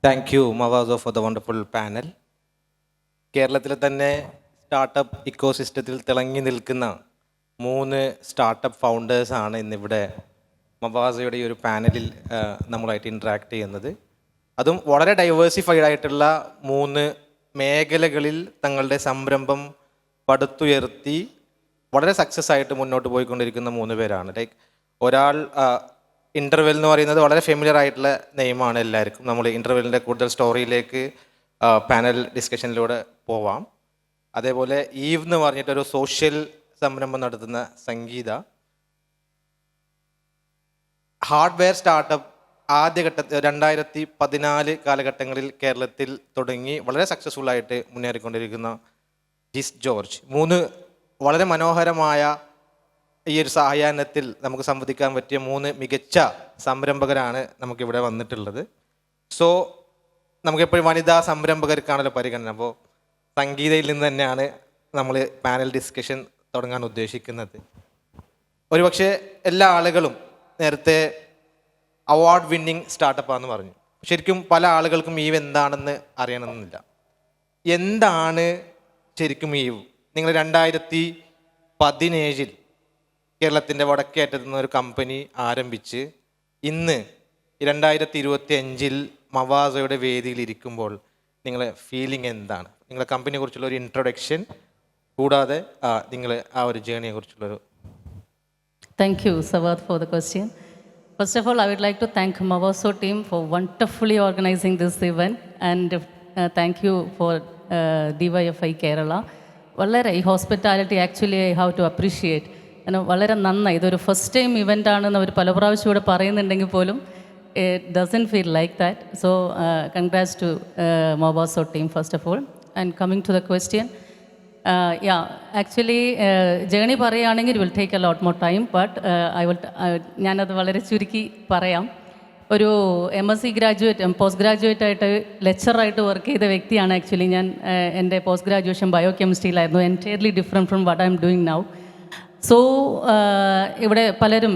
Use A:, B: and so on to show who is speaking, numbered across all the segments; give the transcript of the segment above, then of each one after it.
A: Thank you Mawazo for the wonderful panel. കേരളത്തിലെ തന്നെ startup ഇക്കോസിസ്റ്റത്തിൽ തിളങ്ങി നിൽക്കുന്ന 3 സ്റ്റാർട്ടപ്പ് ഫൗണ്ടേഴ്സാണ് ഇന്നിവിടെ മവാസോയുടെ ഈ ഒരു പാനലിൽ നമ്മളായിട്ട് ഇൻട്രാക്ട് ചെയ്യുന്നത്. അതും വളരെ ഡൈവേഴ്സിഫൈഡ് ആയിട്ടുള്ള 3 മേഖലകളിൽ തങ്ങളുടെ സംരംഭം പടുത്തുയർത്തി വളരെ സക്സസ് ആയിട്ട് മുന്നോട്ട് പോയിക്കൊണ്ടിരിക്കുന്ന 3 പേരാണ്. ലൈക്ക് ഒരാൾ ഇൻ്റർവെൽ എന്ന് പറയുന്നത് വളരെ ഫെമിലിയർ ആയിട്ടുള്ള നെയിമാണ് എല്ലാവർക്കും. നമ്മൾ ഇൻ്റർവെല്ലിൻ്റെ കൂടുതൽ സ്റ്റോറിയിലേക്ക് പാനൽ ഡിസ്കഷനിലൂടെ പോവാം. അതേപോലെ ഈവ് എന്ന് പറഞ്ഞിട്ടൊരു സോഷ്യൽ സംരംഭം നടത്തുന്ന സംഗീത. ഹാർഡ്വെയർ സ്റ്റാർട്ടപ്പ് ആദ്യഘട്ടത്തിൽ 2014 കാലഘട്ടങ്ങളിൽ കേരളത്തിൽ തുടങ്ങി വളരെ സക്സസ്ഫുൾ ആയിട്ട് മുന്നേറിക്കൊണ്ടിരിക്കുന്ന ജിസ് ജോർജ്. 3 വളരെ മനോഹരമായ ഈ ഒരു സായാഹ്നത്തിൽ നമുക്ക് സംവദിക്കാൻ പറ്റിയ 3 മികച്ച സംരംഭകരാണ് നമുക്കിവിടെ വന്നിട്ടുള്ളത്. സോ നമുക്കെപ്പോഴും വനിതാ സംരംഭകർക്കാണല്ലോ പരിഗണന. അപ്പോൾ സംഗീതയിൽ നിന്ന് തന്നെയാണ് നമ്മൾ പാനൽ ഡിസ്കഷൻ തുടങ്ങാൻ ഉദ്ദേശിക്കുന്നത്. ഒരുപക്ഷെ എല്ലാ ആളുകളും നേരത്തെ അവാർഡ് വിന്നിങ് സ്റ്റാർട്ടപ്പാന്ന് പറഞ്ഞു. ശരിക്കും പല ആളുകൾക്കും ഈവ് എന്താണെന്ന് അറിയണമെന്നില്ല. എന്താണ് ശരിക്കും ഈവ്? നിങ്ങൾ 2017 കേരളത്തിൻ്റെ വടക്കേ അറ്റത്ത് നിന്ന് ഒരു കമ്പനി ആരംഭിച്ച് ഇന്ന് 2025 മവാസോയുടെ വേദിയിൽ ഇരിക്കുമ്പോൾ നിങ്ങളെ ഫീലിംഗ് എന്താണ്? നിങ്ങളെ കമ്പനിയെ കുറിച്ചുള്ള ഒരു ഇൻട്രൊഡക്ഷൻ, കൂടാതെ നിങ്ങൾ ആ ഒരു ജേണിയെ കുറിച്ചുള്ളൊരു.
B: Thank you, Sawad, for the question. First of all, I would like to thank Mavaso team for wonderfully organizing this event, and thank you for DYFI Kerala. വളരെ ഈ hospitality actually I have to appreciate. വളരെ നന്നായി. ഇതൊരു first time event ആണെന്ന് അവർ പല പ്രാവശ്യം ഇവിടെ പറയുന്നുണ്ടെങ്കിൽ പോലും it doesn't feel like that. So congrats to Mawazo team first of all. And coming to the question, actually journey പറയുകയാണെങ്കിൽ it will take a lot more time, but ഞാനത് വളരെ ചുരുക്കി പറയാം. ഒരു MSc ഗ്രാജുവേറ്റ്, പോസ്റ്റ് ഗ്രാജുവേറ്റ് ആയിട്ട് ലെക്ചറായിട്ട് work ചെയ്ത വ്യക്തിയാണ് actually ഞാൻ. എൻ്റെ പോസ്റ്റ് ഗ്രാജുവേഷൻ ബയോ കെമിസ്ട്രിയിലായിരുന്നു. Entirely different from what I am doing now. So ഇവിടെ പലരും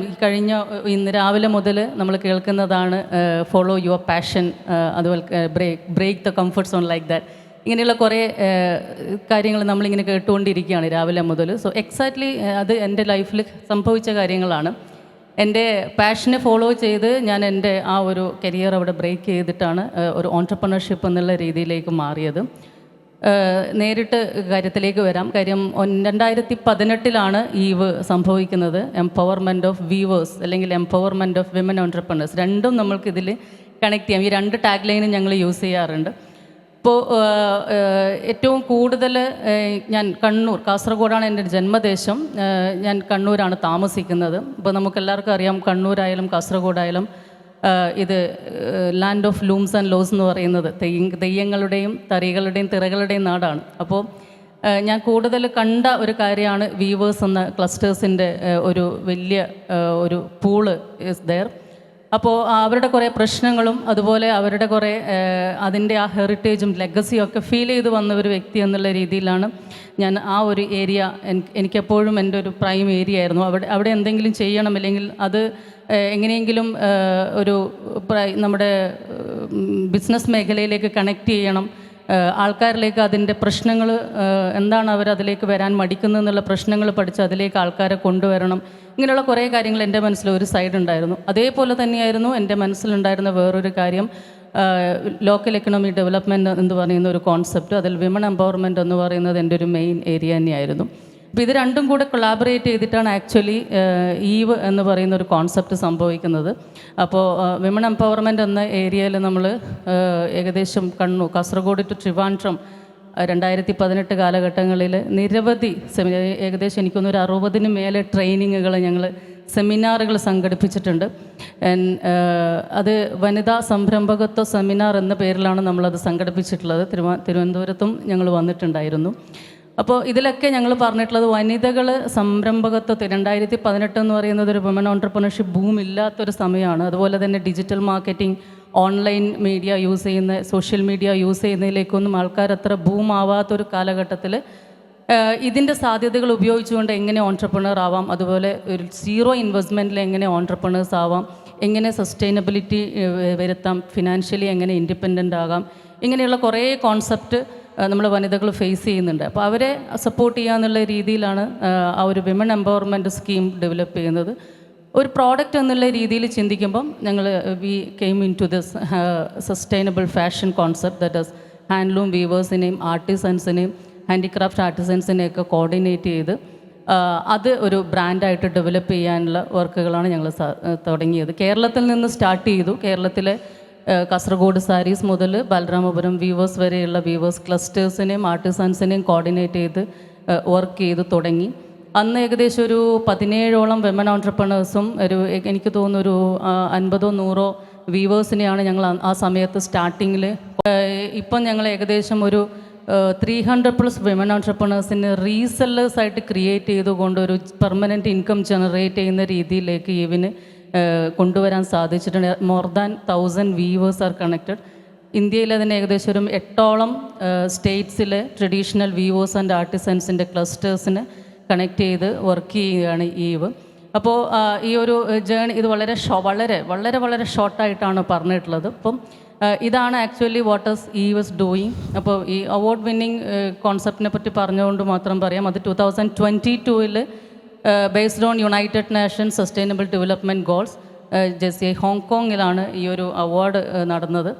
B: ഇന്ന് രാവിലെ മുതൽ നമ്മൾ കേൾക്കുന്നതാണ് ഫോളോ യുവർ പാഷൻ, അതുപോലെ break the comfort zone like that. ഇങ്ങനെയുള്ള കുറേ കാര്യങ്ങൾ നമ്മളിങ്ങനെ കേട്ടുകൊണ്ടിരിക്കുകയാണ് രാവിലെ മുതൽ. സോ എക്സാക്ട്ലി അത് എൻ്റെ ലൈഫിൽ സംഭവിച്ച കാര്യങ്ങളാണ്. എൻ്റെ പാഷനെ ഫോളോ ചെയ്ത് ഞാൻ എൻ്റെ ആ ഒരു കരിയർ അവിടെ ബ്രേക്ക് ചെയ്തിട്ടാണ് ഒരു ഓൺട്രപ്രണർഷിപ്പ് എന്നുള്ള രീതിയിലേക്ക് മാറിയത്. നേരിട്ട് കാര്യത്തിലേക്ക് വരാം. കാര്യം 2018 ഈവ് സംഭവിക്കുന്നത്. എംപവർമെൻറ്റ് ഓഫ് വീവേഴ്സ് അല്ലെങ്കിൽ എംപവർമെൻറ്റ് ഓഫ് വിമൻ ഓൺട്രപ്രണേഴ്സ്, രണ്ടും നമ്മൾക്കിതിൽ കണക്ട് ചെയ്യാം. ഈ 2 ടാഗ് ലൈനും ഞങ്ങൾ യൂസ് ചെയ്യാറുണ്ട്. ഇപ്പോൾ ഏറ്റവും കൂടുതൽ ഞാൻ കാസർഗോഡാണ് എൻ്റെ ജന്മദേശം. ഞാൻ കണ്ണൂരാണ് താമസിക്കുന്നത്. ഇപ്പോൾ നമുക്കെല്ലാവർക്കും അറിയാം, കണ്ണൂരായാലും കാസർഗോഡായാലും ഇത് land of looms and lores എന്ന് പറയുന്നത് തെയ്യങ്ങളുടെയും തറികളുടെയും തിറകളുടെയും നാടാണ്. അപ്പോൾ ഞാൻ കൂടുതൽ കണ്ട ഒരു കാര്യമാണ് വീവേഴ്സ് എന്ന ക്ലസ്റ്റേഴ്സിൻ്റെ ഒരു വലിയ ഒരു പൂള് ഇസ് ദെയർ. അപ്പോൾ അവരുടെ കുറേ പ്രശ്നങ്ങളും അതുപോലെ അവരുടെ കുറേ അതിൻ്റെ ആ ഹെറിറ്റേജും ലെഗസിയും ഒക്കെ ഫീൽ ചെയ്ത് വന്ന ഒരു വ്യക്തി എന്നുള്ള രീതിയിലാണ് ഞാൻ ആ ഒരു ഏരിയ എനിക്കെപ്പോഴും എൻ്റെ ഒരു പ്രൈം ഏരിയ ആയിരുന്നു. അവിടെ എന്തെങ്കിലും ചെയ്യണം, അല്ലെങ്കിൽ അത് എങ്ങനെയെങ്കിലും ഒരു നമ്മുടെ ബിസിനസ് മേഖലയിലേക്ക് കണക്ട് ചെയ്യണം, ആൾക്കാരിലേക്ക് അതിൻ്റെ പ്രശ്നങ്ങൾ എന്താണ് അവരതിലേക്ക് വരാൻ മടിക്കുന്നതെന്നുള്ള പ്രശ്നങ്ങൾ പഠിച്ച് അതിലേക്ക് ആൾക്കാരെ കൊണ്ടുവരണം. ഇങ്ങനെയുള്ള കുറേ കാര്യങ്ങൾ എൻ്റെ മനസ്സിൽ ഒരു സൈഡ് ഉണ്ടായിരുന്നു. അതേപോലെ തന്നെയായിരുന്നു എൻ്റെ മനസ്സിലുണ്ടായിരുന്ന വേറൊരു കാര്യം, ലോക്കൽ എക്കണോമി ഡെവലപ്മെൻറ്റ് എന്ന് പറയുന്ന ഒരു കോൺസെപ്റ്റ്. അതിൽ വിമൺ എംപവർമെൻറ്റ് എന്ന് പറയുന്നത് എൻ്റെ ഒരു മെയിൻ ഏരിയ തന്നെയായിരുന്നു. അപ്പോൾ ഇത് രണ്ടും കൂടെ കൊളാബറേറ്റ് ചെയ്തിട്ടാണ് ആക്ച്വലി ഈവ് എന്ന് പറയുന്ന ഒരു കോൺസെപ്റ്റ് സംഭവിക്കുന്നത്. അപ്പോൾ വിമൺ എംപവർമെൻറ്റ് എന്ന ഏരിയയിൽ നമ്മൾ ഏകദേശം കാസർഗോഡ് ടു ട്രിവാൻഡ്രം 2018 കാലഘട്ടങ്ങളിൽ നിരവധി ഏകദേശം എനിക്കൊന്നൊരു 60 മേലെ ട്രെയിനിങ്ങുകൾ ഞങ്ങൾ സെമിനാറുകൾ സംഘടിപ്പിച്ചിട്ടുണ്ട്. അത് വനിതാ സംരംഭകത്വ സെമിനാർ എന്ന പേരിലാണ് നമ്മളത് സംഘടിപ്പിച്ചിട്ടുള്ളത്. തിരുവനന്തപുരത്തും ഞങ്ങൾ വന്നിട്ടുണ്ടായിരുന്നു. അപ്പോൾ ഇതിലൊക്കെ ഞങ്ങൾ പറഞ്ഞിട്ടുള്ളത് വനിതകൾ സംരംഭകത്വത്തിൽ 2018 എന്ന് പറയുന്നത് ഒരു വിമൻ ഓൺട്രപ്രണർഷിപ്പ് ബൂം ഇല്ലാത്തൊരു സമയമാണ്. അതുപോലെ തന്നെ digital marketing, online media use ചെയ്യുന്ന, സോഷ്യൽ മീഡിയ യൂസ് ചെയ്യുന്നതിലേക്കൊന്നും ആൾക്കാർ അത്ര ബൂം ആവാത്തൊരു കാലഘട്ടത്തിൽ ഇതിൻ്റെ സാധ്യതകൾ ഉപയോഗിച്ചുകൊണ്ട് എങ്ങനെ ഓൺട്രപ്രണർ ആവാം, അതുപോലെ ഒരു സീറോ ഇൻവെസ്റ്റ്മെൻറ്റിൽ എങ്ങനെ ഓൺട്രപ്രണേഴ്സ് ആവാം, എങ്ങനെ സസ്റ്റൈനബിലിറ്റി വരുത്താം, ഫിനാൻഷ്യലി എങ്ങനെ ഇൻഡിപെൻഡൻ്റ് ആകാം, ഇങ്ങനെയുള്ള കുറേ കോൺസെപ്റ്റ് നമ്മൾ വനിതകൾ ഫേസ് ചെയ്യുന്നുണ്ട്. അപ്പോൾ അവരെ സപ്പോർട്ട് ചെയ്യാന്നുള്ള രീതിയിലാണ് ആ ഒരു വിമൺ എംപവർമെൻറ്റ് സ്കീം ഡെവലപ്പ് ചെയ്യുന്നത്. ഒരു പ്രോഡക്റ്റ് എന്നുള്ള രീതിയിൽ ചിന്തിക്കുമ്പം ഞങ്ങൾ we came into this sustainable fashion concept, that is handloom വീവേഴ്സിനെയും ആർട്ടിസൻസിനെയും ഹാൻഡിക്രാഫ്റ്റ് ആർട്ടിസൻസിനെയൊക്കെ കോർഡിനേറ്റ് ചെയ്ത് അത് ഒരു ബ്രാൻഡായിട്ട് ഡെവലപ്പ് ചെയ്യാനുള്ള വർക്കുകളാണ് ഞങ്ങൾ തുടങ്ങിയത്. കേരളത്തിൽ നിന്ന് സ്റ്റാർട്ട് ചെയ്തു. കേരളത്തിലെ കാസർഗോഡ് സാരീസ് മുതൽ ബലരാമപുരം വീവേഴ്സ് വരെയുള്ള വീവേഴ്സ് ക്ലസ്റ്റേഴ്സിനെയും ആർട്ടിസൻസിനെയും കോർഡിനേറ്റ് ചെയ്ത് വർക്ക് ചെയ്ത് തുടങ്ങി. അന്ന് ഏകദേശം ഒരു 17ഓളം വിമൻ ഓൺട്രപ്രണേഴ്സും എനിക്ക് തോന്നുന്നു ഒരു 50-100 വീവേഴ്സിനെയാണ് ഞങ്ങൾ ആ സമയത്ത് സ്റ്റാർട്ടിങ്ങിൽ. ഇപ്പം ഞങ്ങൾ ഏകദേശം ഒരു 300+ വിമൻ ഓൺട്രപ്രണേഴ്സിന് റീസെല്ലേഴ്സായിട്ട് ക്രിയേറ്റ് ചെയ്തുകൊണ്ട് ഒരു പെർമനൻറ്റ് ഇൻകം ജനറേറ്റ് ചെയ്യുന്ന രീതിയിലേക്ക് ഇവന് കൊണ്ടുവരാൻ സാധിച്ചിട്ടുണ്ട്. More than 1000 weavers are connected. ഇന്ത്യയിൽ അതിന് ഏകദേശം ഒരു 8ഓളം സ്റ്റേറ്റ്സിലെ ട്രഡീഷണൽ വീവേഴ്സ് ആൻഡ് ആർട്ടിസൻസിൻ്റെ ക്ലസ്റ്റേഴ്സിനെ കണക്ട് ചെയ്ത് വർക്ക് ചെയ്യുകയാണ് ഈവ്. അപ്പോൾ ഈ ഒരു ജേണി ഇത് വളരെ വളരെ ഷോർട്ടായിട്ടാണ് പറഞ്ഞിട്ടുള്ളത്. അപ്പം ഇതാണ് actually what is eve doing. അപ്പോൾ ഈ അവാർഡ് വിന്നിങ് കോൺസെപ്റ്റിനെ പറ്റി പറഞ്ഞുകൊണ്ട് മാത്രം പറയാം. അത് 2022 based on United Nations sustainable development goals ഹോങ്കോങ്ങിലാണ് ഈ ഒരു അവാർഡ് നടന്നത്.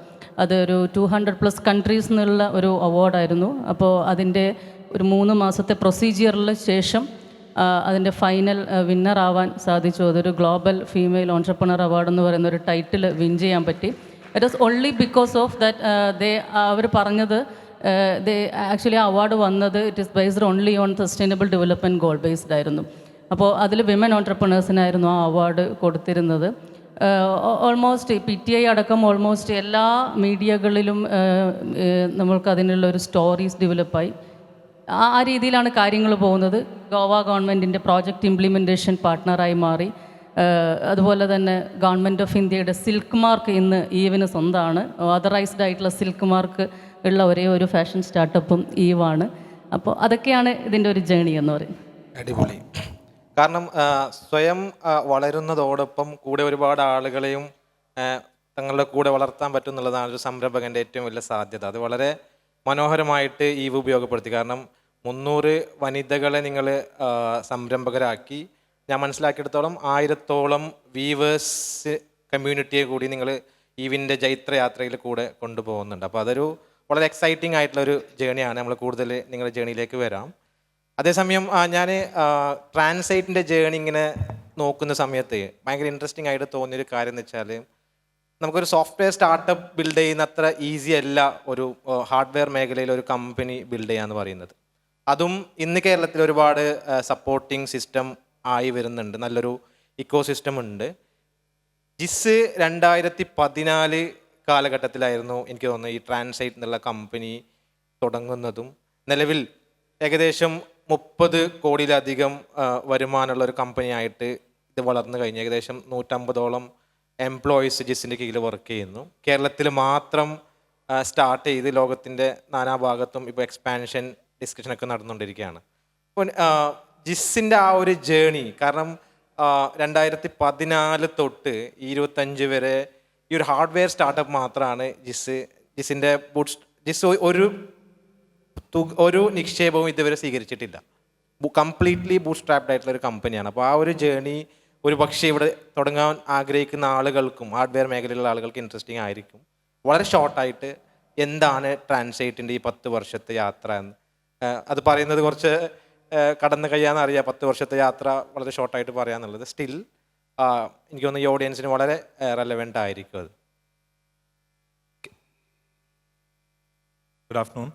B: അതൊരു 200+ കൺട്രീസ് എന്നുള്ള ഒരു അവാർഡായിരുന്നു. അപ്പോൾ അതിൻ്റെ ഒരു 3 മാസത്തെ പ്രൊസീജിയറിൽ ശേഷം അതിൻ്റെ ഫൈനൽ വിന്നറാവാൻ സാധിച്ചു. അതൊരു ഗ്ലോബൽ ഫീമെയിൽ ഓൺട്രപ്രണർ അവാർഡ് എന്ന് പറയുന്ന ഒരു ടൈറ്റിൽ വിൻ ചെയ്യാൻ പറ്റി. It is only because of that അവർ പറഞ്ഞത് ആക്ച്വലി ആ അവാർഡ് വന്നത് it is based only on sustainable development goal based ആയിരുന്നു. അപ്പോൾ അതിൽ വിമൻ ഓൺട്രപ്രണേഴ്സിനായിരുന്നു ആ അവാർഡ് കൊടുത്തിരുന്നത്. ഓൾമോസ്റ്റ് PTI അടക്കം ഓൾമോസ്റ്റ് എല്ലാ മീഡിയകളിലും നമ്മൾക്ക് അതിനുള്ളൊരു സ്റ്റോറീസ് ഡെവലപ്പായി. ആ രീതിയിലാണ് കാര്യങ്ങൾ പോകുന്നത്. ഗോവ ഗവൺമെൻറ്റിൻ്റെ പ്രോജക്റ്റ് ഇംപ്ലിമെൻറ്റേഷൻ പാർട്ട്ണറായി മാറി. അതുപോലെ തന്നെ ഗവൺമെൻറ് ഓഫ് ഇന്ത്യയുടെ സിൽക്ക് മാർക്ക് ഇന്ന് ഈവിന് സ്വന്തമാണ്. ഓതറൈസ്ഡ് ആയിട്ടുള്ള സിൽക്ക് മാർക്ക് ഉള്ള ഒരേ ഒരു ഫാഷൻ സ്റ്റാർട്ടപ്പും ഈവാണ്. അപ്പോൾ അതൊക്കെയാണ് ഇതിൻ്റെ ഒരു ജേണി എന്ന് പറയുന്നത്.
A: അടിപൊളി. കാരണം സ്വയം വളരുന്നതോടൊപ്പം കൂടെ ഒരുപാട് ആളുകളെയും തങ്ങളുടെ കൂടെ വളർത്താൻ പറ്റും എന്നുള്ളതാണ് ഒരു സംരംഭകൻ്റെ ഏറ്റവും വലിയ സാധ്യത. അത് വളരെ മനോഹരമായിട്ട് ഈവ് ഉപയോഗപ്പെടുത്തി. കാരണം 300 വനിതകളെ നിങ്ങൾ സംരംഭകരാക്കി. ഞാൻ മനസ്സിലാക്കിയെടുത്തോളം 1000ഓളം വീവേഴ്സ് കമ്മ്യൂണിറ്റിയെ കൂടി നിങ്ങൾ ഈവിൻ്റെ ജൈത്രയാത്രയിൽ കൂടെ കൊണ്ടുപോകുന്നുണ്ട്. അപ്പോൾ അതൊരു വളരെ എക്സൈറ്റിംഗ് ആയിട്ടുള്ളൊരു ജേണിയാണ്. നമ്മൾ കൂടുതൽ നിങ്ങളുടെ ജേണിയിലേക്ക് വരാം. അതേസമയം ഞാൻ ട്രാൻസൈറ്റിൻ്റെ ജേണി ഇങ്ങനെ നോക്കുന്ന സമയത്ത് ഭയങ്കര ഇൻട്രസ്റ്റിംഗ് ആയിട്ട് തോന്നിയൊരു കാര്യം എന്ന് വെച്ചാൽ, നമുക്കൊരു സോഫ്റ്റ്വെയർ സ്റ്റാർട്ടപ്പ് ബിൽഡ് ചെയ്യുന്ന അത്ര ഈസി അല്ല ഒരു ഹാർഡ്വെയർ മേഖലയിൽ ഒരു കമ്പനി ബിൽഡ് ചെയ്യാന്ന് പറയുന്നത്. അതും ഇന്ന് കേരളത്തിൽ ഒരുപാട് സപ്പോർട്ടിങ് സിസ്റ്റം ആയി വരുന്നുണ്ട്, നല്ലൊരു ഇക്കോ സിസ്റ്റം ഉണ്ട്. ജിസ് 2014 കാലഘട്ടത്തിലായിരുന്നു എനിക്ക് തോന്നുന്നത് ഈ ട്രാൻസൈറ്റ് എന്നുള്ള കമ്പനി തുടങ്ങുന്നതും. നിലവിൽ ഏകദേശം 30 കോടിയിലധികം വരുമാനമുള്ള ഒരു കമ്പനിയായിട്ട് ഇത് വളർന്നു കഴിഞ്ഞു. ഏകദേശം 150ഓളം എംപ്ലോയീസ് ജിസിൻ്റെ കീഴിൽ വർക്ക് ചെയ്യുന്നു. കേരളത്തിൽ മാത്രം സ്റ്റാർട്ട് ചെയ്ത് ലോകത്തിൻ്റെ നാനാഭാഗത്തും ഇപ്പോൾ എക്സ്പാൻഷൻ ഡിസ്കഷനൊക്കെ നടന്നുകൊണ്ടിരിക്കുകയാണ്. അപ്പോൾ ജിസിൻ്റെ ആ ഒരു ജേണി, കാരണം 2014 തൊട്ട് 25 വരെ ഈ ഒരു ഹാർഡ്വെയർ സ്റ്റാർട്ടപ്പ് മാത്രമാണ് ജിസിൻ്റെ ജിസ് ഒരു നിക്ഷേപവും ഇതുവരെ സ്വീകരിച്ചിട്ടില്ല. കംപ്ലീറ്റ്ലി ബൂട്ട് സ്ട്രാപ്ഡ് ആയിട്ടുള്ള ഒരു കമ്പനിയാണ്. അപ്പോൾ ആ ഒരു ജേണി ഒരു പക്ഷേ ഇവിടെ തുടങ്ങാൻ ആഗ്രഹിക്കുന്ന ആളുകൾക്കും ഹാർഡ്വെയർ മേഖലയിലുള്ള ആളുകൾക്ക് ഇൻട്രസ്റ്റിംഗ് ആയിരിക്കും. വളരെ ഷോർട്ടായിട്ട് എന്താണ് ട്രാൻസൈറ്റിൻ്റെ ഈ 10 വർഷത്തെ യാത്ര എന്ന് അത് പറയുന്നത് കുറച്ച് കടന്നു കഴിയാന്ന് അറിയാം. 10 വർഷത്തെ യാത്ര വളരെ ഷോർട്ടായിട്ട് പറയാന്നുള്ളത് സ്റ്റിൽ എനിക്ക് തോന്നുന്നു ഈ ഓഡിയൻസിന് വളരെ റെലവെൻ്റ് ആയിരിക്കും അത്.
C: Good afternoon.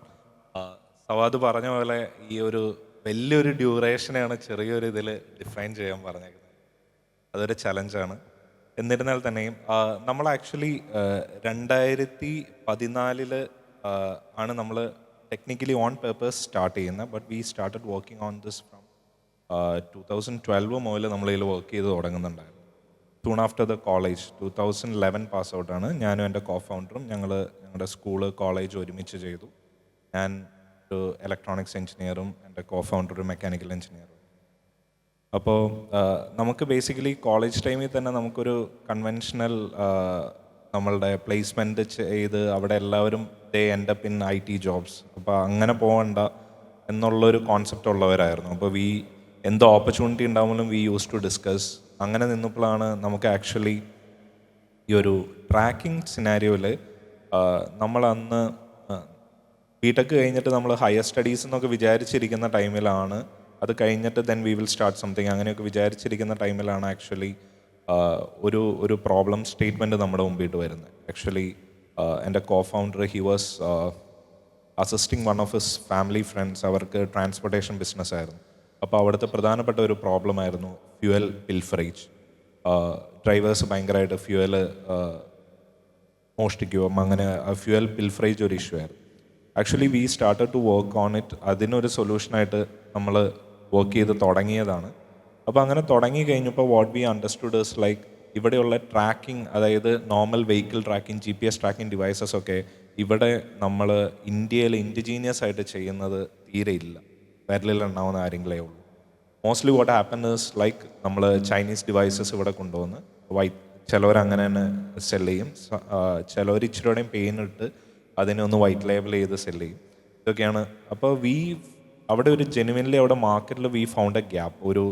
C: സവാദ് പറഞ്ഞ പോലെ ഈ ഒരു വലിയൊരു ഡ്യൂറേഷനെയാണ് ചെറിയൊരു ഇതിൽ ഡിഫൈൻ ചെയ്യാൻ പറഞ്ഞേക്കുന്നത്. അതൊരു ചലഞ്ചാണ്. എന്നിരുന്നാൽ തന്നെയും നമ്മൾ ആക്ച്വലി 2014 ആണ് നമ്മൾ ടെക്നിക്കലി ഓൺ പേപ്പേഴ്സ് സ്റ്റാർട്ട് ചെയ്യുന്നത്. But we started working on this from 2012 മുതൽ നമ്മളിതിൽ വർക്ക് ചെയ്ത് തുടങ്ങുന്നുണ്ടായിരുന്നു. Soon after the college 2011 pass ഔട്ടാണ് ഞാനും എൻ്റെ കോ ഫൗണ്ടറും. ഞങ്ങളുടെ സ്കൂള് കോളേജ് ഒരുമിച്ച് ചെയ്തു. ഞാൻ ഒരു ഇലക്ട്രോണിക്സ് എഞ്ചിനീയറും എൻ്റെ കോ ഫൗണ്ടർ ഒരു മെക്കാനിക്കൽ എഞ്ചിനീയറും. അപ്പോൾ നമുക്ക് ബേസിക്കലി കോളേജ് ടൈമിൽ തന്നെ നമുക്കൊരു കൺവെൻഷണൽ നമ്മളുടെ പ്ലേസ്മെൻറ്റ് ചെയ്ത് അവിടെ എല്ലാവരും they end up in IT jobs. അപ്പോൾ അങ്ങനെ പോകണ്ട എന്നുള്ളൊരു കോൺസെപ്റ്റ് ഉള്ളവരായിരുന്നു. അപ്പോൾ എന്ത് ഓപ്പർച്യൂണിറ്റി ഉണ്ടാവുമ്പോഴും വി യൂസ് ടു ഡിസ്കസ്. അങ്ങനെ നിന്നപ്പോഴാണ് നമുക്ക് ആക്ച്വലി ഈ ഒരു ട്രാക്കിംഗ് സിനാരിയോയിൽ നമ്മളന്ന് ബിടെക് കഴിഞ്ഞിട്ട് നമ്മൾ ഹയർ സ്റ്റഡീസ് എന്നൊക്കെ വിചാരിച്ചിരിക്കുന്ന ടൈമിലാണ്, അത് കഴിഞ്ഞിട്ട് then we will start something അങ്ങനെയൊക്കെ വിചാരിച്ചിരിക്കുന്ന ടൈമിലാണ് ആക്ച്വലി ഒരു പ്രോബ്ലം സ്റ്റേറ്റ്മെൻറ്റ് നമ്മുടെ മുമ്പിട്ട് വരുന്നത്. ആക്ച്വലി എൻ്റെ co founder he was assisting one of his family friends. അവർക്ക് ട്രാൻസ്പോർട്ടേഷൻ ബിസിനസ് ആയിരുന്നു. അപ്പോൾ അവിടുത്തെ പ്രധാനപ്പെട്ട ഒരു പ്രോബ്ലം ആയിരുന്നു ഫ്യൂവൽ പിൽഫറേജ്. ഡ്രൈവേഴ്സ് ഭയങ്കരമായിട്ട് ഫ്യൂവല് മോഷ്ടിക്കുകയും അങ്ങനെ ഫ്യൂവൽ പിൽഫറേജ് ഒരു ഇഷ്യൂ ആയിരുന്നു. Actually we started to work on it. അതിനൊരു സൊല്യൂഷനായിട്ട് നമ്മൾ വർക്ക് ചെയ്ത് തുടങ്ങിയതാണ്. അപ്പോൾ അങ്ങനെ തുടങ്ങി കഴിഞ്ഞപ്പോൾ what we understood is like ഇവിടെയുള്ള ട്രാക്കിംഗ്, അതായത് normal vehicle tracking, GPS tracking devices ഒക്കെ ഇവിടെ നമ്മൾ ഇന്ത്യയിൽ ഇൻഡിജീനിയസ് ആയിട്ട് ചെയ്യുന്നത് തീരെ ഇല്ല. വിരലിൽ ഉണ്ടാവുന്ന ആരെങ്കിലേ ഉള്ളൂ. Mostly what happen is like നമ്മൾ ചൈനീസ് ഡിവൈസസ് ഇവിടെ കൊണ്ടുവന്ന് ചിലവർ അങ്ങനെ തന്നെ സെല് ചെയ്യും, ചിലവർ ഇച്ചിരിയോടെയും പെയിൻ ഇട്ട് അതിനെ ഒന്ന് വൈറ്റ് ലേബൽ ചെയ്ത് സെല് ചെയ്യും. ഇതൊക്കെയാണ്. അപ്പോൾ അവിടെ ഒരു ജെനുവിൻലി അവിടെ മാർക്കറ്റിൽ വി ഫൗണ്ട് എ ഗ്യാപ്പ്. ഒരു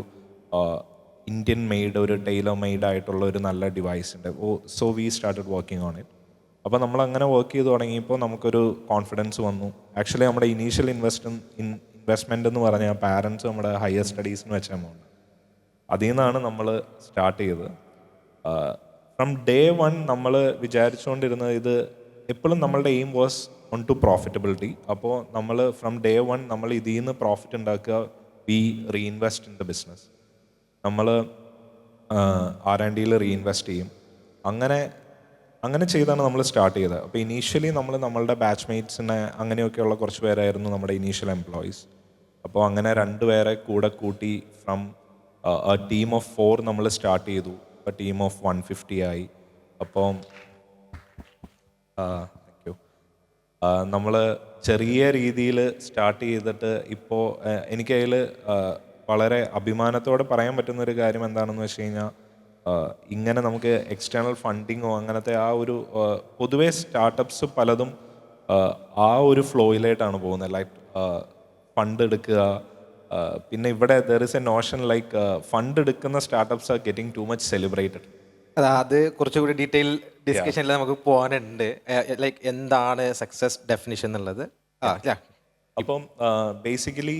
C: ഇന്ത്യൻ മെയ്ഡ്, ഒരു ടൈലർ മെയ്ഡ് ആയിട്ടുള്ള ഒരു നല്ല ഡിവൈസിൻ്റെ. So we started working on it. അപ്പോൾ നമ്മൾ അങ്ങനെ വർക്ക് ചെയ്ത് തുടങ്ങിയപ്പോൾ നമുക്കൊരു കോൺഫിഡൻസ് വന്നു. ആക്ച്വലി നമ്മുടെ ഇനീഷ്യൽ ഇൻവെസ്റ്റ്മെൻ്റ് എന്ന് പറഞ്ഞാൽ പാരൻസ് നമ്മുടെ ഹയർ സ്റ്റഡീസിന് വെച്ച എമൗണ്ട്, അതിൽ നിന്നാണ് നമ്മൾ സ്റ്റാർട്ട് ചെയ്തത്. ഫ്രം ഡേ വൺ നമ്മൾ വിചാരിച്ചുകൊണ്ടിരുന്നത് ഇത് എപ്പോഴും നമ്മളുടെ aim was on to profitability. അപ്പോൾ നമ്മൾ ഫ്രം ഡേ വൺ നമ്മൾ ഇതിൽ നിന്ന് പ്രോഫിറ്റ് ഉണ്ടാക്കുക, we reinvest in the business. നമ്മൾ R&Dയിൽ റീഇൻവെസ്റ്റ് ചെയ്യും. അങ്ങനെ ചെയ്താണ് നമ്മൾ സ്റ്റാർട്ട് ചെയ്തത്. അപ്പോൾ ഇനീഷ്യലി നമ്മളുടെ ബാച്ച്മേറ്റ്സിനെ അങ്ങനെയൊക്കെയുള്ള കുറച്ച് പേരായിരുന്നു നമ്മുടെ ഇനീഷ്യൽ എംപ്ലോയീസ്. അപ്പോൾ അങ്ങനെ 2 പേരെ കൂടെ കൂട്ടി ഫ്രം ടീം ഓഫ് 4 നമ്മൾ സ്റ്റാർട്ട് ചെയ്തു. ഇപ്പോൾ ടീം ഓഫ് 150 ആയി. അപ്പോൾ താങ്ക് യു. നമ്മൾ ചെറിയ രീതിയിൽ സ്റ്റാർട്ട് ചെയ്തിട്ട് ഇപ്പോൾ എനിക്കതിൽ വളരെ അഭിമാനത്തോടെ പറയാൻ പറ്റുന്നൊരു കാര്യം എന്താണെന്ന് വെച്ച് കഴിഞ്ഞാൽ, ഇങ്ങനെ നമുക്ക് എക്സ്റ്റേണൽ ഫണ്ടിങ്ങോ അങ്ങനത്തെ ആ ഒരു പൊതുവേ സ്റ്റാർട്ടപ്സ് പലതും ആ ഒരു ഫ്ലോയിലായിട്ടാണ് പോകുന്നത്. ലൈക്ക് ഫണ്ട് എടുക്കുക. പിന്നെ ഇവിടെ there is a notion like fund എടുക്കുന്ന startups are getting too much celebrated.
A: അത് കുറച്ചുകൂടി ഡീറ്റെയിൽ ഡിസ്കഷനിൽ നമുക്ക് പോകാനുണ്ട്. ലൈക്ക് എന്താണ് സക്സസ് ഡെഫിനിഷൻ എന്നുള്ളത്.
C: അപ്പം ബേസിക്കലി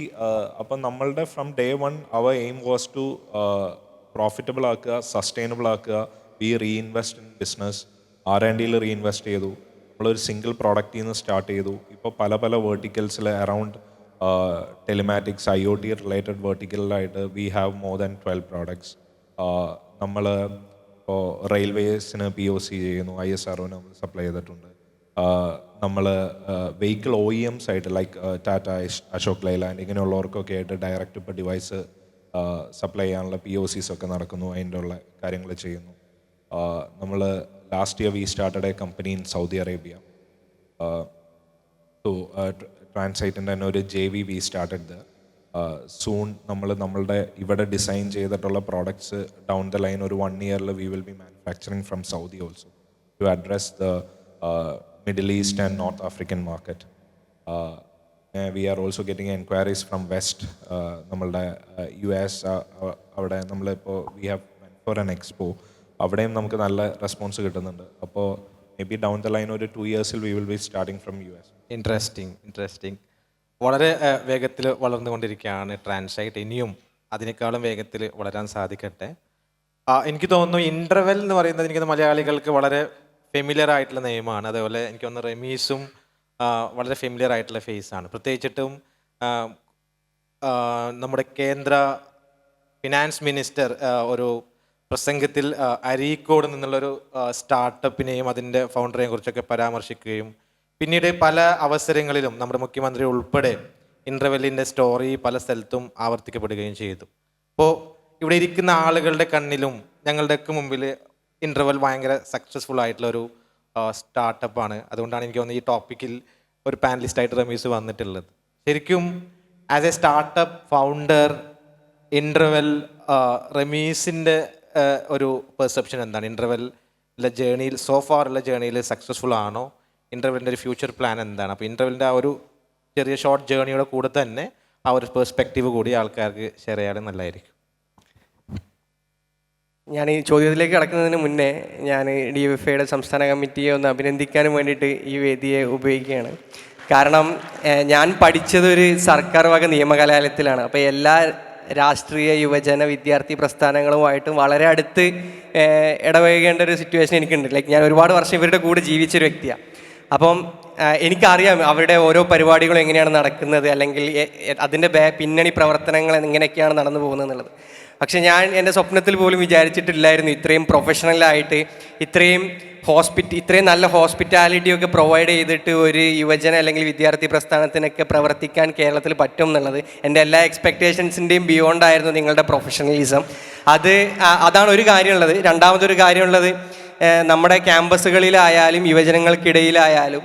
C: അപ്പം നമ്മളുടെ from day one our aim was to profitable ആക്കുക, സസ്റ്റൈനബിൾ ആക്കുക. We reinvest in business. R&Dയിൽ റീഇൻവെസ്റ്റ് ചെയ്തു. നമ്മളൊരു സിംഗിൾ പ്രോഡക്റ്റിൽ നിന്ന് സ്റ്റാർട്ട് ചെയ്തു. ഇപ്പോൾ പല വേർട്ടിക്കൽസിൽ അറൗണ്ട് ടെലിമാറ്റിക്സ്, IoT റിലേറ്റഡ് വേർട്ടിക്കലിലായിട്ട് we have more than 12 products. നമ്മൾ ഇപ്പോൾ റെയിൽവേസിന് POC ചെയ്യുന്നു, ISROന് നമ്മൾ സപ്ലൈ ചെയ്തിട്ടുണ്ട്. നമ്മൾ വെഹിക്കിൾ OEMs ആയിട്ട് ലൈക്ക് ടാറ്റ, അശോക് ലൈലാൻഡ് ഇങ്ങനെയുള്ളവർക്കൊക്കെ ആയിട്ട് ഡയറക്റ്റ് ഇപ്പോൾ ഡിവൈസ് സപ്ലൈ ചെയ്യാനുള്ള POCs ഒക്കെ നടക്കുന്നു. അതിൻ്റെ ഉള്ള കാര്യങ്ങൾ ചെയ്യുന്നു. നമ്മൾ last year we started a company in Saudi Arabia. So ട്രാൻസൈറ്റിൻ്റെ തന്നെ ഒരു JV വി സ്റ്റാർട്ടഡ്. സൂൺ നമ്മളുടെ ഇവിടെ ഡിസൈൻ ചെയ്തിട്ടുള്ള പ്രോഡക്ട്സ് ഡൗൺ ദ ലൈൻ ഒരു 1 ഇയറിൽ we will be manufacturing from Saudi also to address the Middle East and North African market. We are also getting enquiries from West. നമ്മളുടെ US അവിടെ നമ്മളിപ്പോൾ we have for an expo, അവിടെയും നമുക്ക് നല്ല response കിട്ടുന്നുണ്ട്. അപ്പോൾ maybe down the line ഒരു 2 ഇയേഴ്സിൽ we will be starting from US.
A: Interesting. വളരെ വേഗത്തിൽ വളർന്നുകൊണ്ടിരിക്കുകയാണ് ട്രാൻസൈറ്റ്. ഇനിയും അതിനേക്കാളും വേഗത്തിൽ വളരാൻ സാധിക്കട്ടെ. എനിക്ക് തോന്നുന്നു ഇൻ്റർവെൽ എന്ന് പറയുന്നത് എനിക്ക് മലയാളികൾക്ക് വളരെ ഫെമിലിയർ ആയിട്ടുള്ള നെയിമാണ്. അതേപോലെ എനിക്ക് തോന്നുന്നു റമീസും വളരെ ഫെമിലിയർ ആയിട്ടുള്ള ഫേസാണ്. പ്രത്യേകിച്ചിട്ടും നമ്മുടെ കേന്ദ്ര ഫിനാൻസ് മിനിസ്റ്റർ ഒരു പ്രസംഗത്തിൽ അരീക്കോട് നിന്നുള്ളൊരു സ്റ്റാർട്ടപ്പിനെയും അതിൻ്റെ ഫൗണ്ടറെയും കുറിച്ചൊക്കെ പരാമർശിക്കുകയും പിന്നീട് പല അവസരങ്ങളിലും നമ്മുടെ മുഖ്യമന്ത്രി ഉൾപ്പെടെ ഇൻ്റർവെല്ലിൻ്റെ സ്റ്റോറി പല സ്ഥലത്തും ആവർത്തിക്കപ്പെടുകയും ചെയ്തു. അപ്പോൾ ഇവിടെ ഇരിക്കുന്ന ആളുകളുടെ കണ്ണിലും ഞങ്ങളുടെയൊക്കെ മുമ്പിൽ ഇൻ്റർവെൽ ഭയങ്കര സക്സസ്ഫുൾ ആയിട്ടുള്ളൊരു സ്റ്റാർട്ടപ്പാണ്. അതുകൊണ്ടാണ് എനിക്ക് തോന്നുന്നത് ഈ ടോപ്പിക്കിൽ ഒരു പാനലിസ്റ്റായിട്ട് റമീസ് വന്നിട്ടുള്ളത്. ശരിക്കും as a startup founder interval റമീസിൻ്റെ ഒരു പെർസെപ്ഷൻ എന്താണ്? ഇൻ്റർവെല്ലിലെ ജേണിയിൽ, സോഫാറുള്ള ജേണിയിൽ സക്സസ്ഫുൾ ആണോ? ഇൻ്റർവെല്ലിൻ്റെ ഒരു ഫ്യൂച്ചർ പ്ലാൻ എന്താണ്? അപ്പോൾ ഇൻ്റർവെല്ലിൻ്റെ ആ ഒരു ചെറിയ ഷോർട്ട് ജേണിയുടെ കൂടെ തന്നെ ആ ഒരു പെർസ്പെക്റ്റീവ് കൂടി ആൾക്കാർക്ക് ഷെയർ ചെയ്യാൻ നല്ലതായിരിക്കും.
D: ഞാൻ ഈ ചോദ്യത്തിലേക്ക് കടക്കുന്നതിന് മുന്നേ ഞാൻ DYFIയുടെ സംസ്ഥാന കമ്മിറ്റിയെ ഒന്ന് അഭിനന്ദിക്കാനും വേണ്ടിയിട്ട് ഈ വേദിയെ ഉപയോഗിക്കുകയാണ്. കാരണം ഞാൻ പഠിച്ചത് ഒരു സർക്കാർ വക നിയമകലാലയത്തിലാണ്. അപ്പോൾ എല്ലാ രാഷ്ട്രീയ യുവജന വിദ്യാർത്ഥി പ്രസ്ഥാനങ്ങളുമായിട്ടും വളരെ അടുത്ത് ഇടപഴകേണ്ട ഒരു സിറ്റുവേഷൻ എനിക്കുണ്ട്. ലൈക്ക് ഞാൻ ഒരുപാട് വർഷം ഇവരുടെ കൂടെ ജീവിച്ചൊരു വ്യക്തിയാണ്. അപ്പം എനിക്കറിയാം അവരുടെ ഓരോ പരിപാടികളും എങ്ങനെയാണ് നടക്കുന്നത്, അല്ലെങ്കിൽ അതിൻ്റെ പിന്നണി പ്രവർത്തനങ്ങൾ എങ്ങനെയൊക്കെയാണ് നടന്നു പോകുന്നത് എന്നുള്ളത്. പക്ഷെ ഞാൻ എൻ്റെ സ്വപ്നത്തിൽ പോലും വിചാരിച്ചിട്ടില്ലായിരുന്നു ഇത്രയും പ്രൊഫഷണലായിട്ട് ഇത്രയും നല്ല ഹോസ്പിറ്റാലിറ്റിയൊക്കെ പ്രൊവൈഡ് ചെയ്തിട്ട് ഒരു യുവജന അല്ലെങ്കിൽ വിദ്യാർത്ഥി പ്രസ്ഥാനത്തിനൊക്കെ പ്രവർത്തിക്കാൻ കേരളത്തിൽ പറ്റും എന്നുള്ളത് എൻ്റെ എല്ലാ എക്സ്പെക്റ്റേഷൻസിൻ്റെയും ബിയോണ്ടായിരുന്നു നിങ്ങളുടെ പ്രൊഫഷണലിസം. അതാണ് ഒരു കാര്യമുള്ളത്. രണ്ടാമതൊരു കാര്യമുള്ളത്, നമ്മുടെ ക്യാമ്പസുകളിലായാലും യുവജനങ്ങൾക്കിടയിലായാലും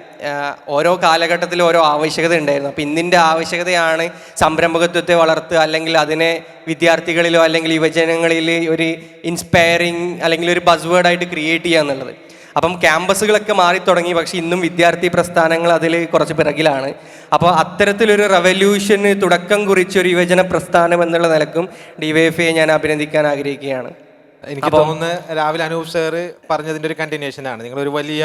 D: ഓരോ കാലഘട്ടത്തിലും ഓരോ ആവശ്യകത ഉണ്ടായിരുന്നു. അപ്പോൾ ഇന്നിൻ്റെ ആവശ്യകതയാണ് സംരംഭകത്വത്തെ വളർത്തുക, അല്ലെങ്കിൽ അതിനെ വിദ്യാർത്ഥികളിലോ അല്ലെങ്കിൽ യുവജനങ്ങളിൽ ഒരു ഇൻസ്പയറിങ് അല്ലെങ്കിൽ ഒരു ബസ് വേർഡായിട്ട് ക്രിയേറ്റ് ചെയ്യുക എന്നുള്ളത്. അപ്പം ക്യാമ്പസുകളൊക്കെ മാറിത്തുടങ്ങി, പക്ഷേ ഇന്നും വിദ്യാർത്ഥി പ്രസ്ഥാനങ്ങൾ അതിൽ കുറച്ച് പിറകിലാണ്. അപ്പോൾ അത്തരത്തിലൊരു റെവല്യൂഷന് തുടക്കം കുറിച്ചൊരു യുവജന പ്രസ്ഥാനം എന്നുള്ള നിലക്കും DYFIയെ ഞാൻ അഭിനന്ദിക്കാൻ ആഗ്രഹിക്കുകയാണ്.
A: എനിക്ക് തോന്നുന്നു രാവിലെ അനൂപ് സാറ് പറഞ്ഞതിൻ്റെ ഒരു കണ്ടിന്യൂഷൻ ആണ്. നിങ്ങളൊരു വലിയ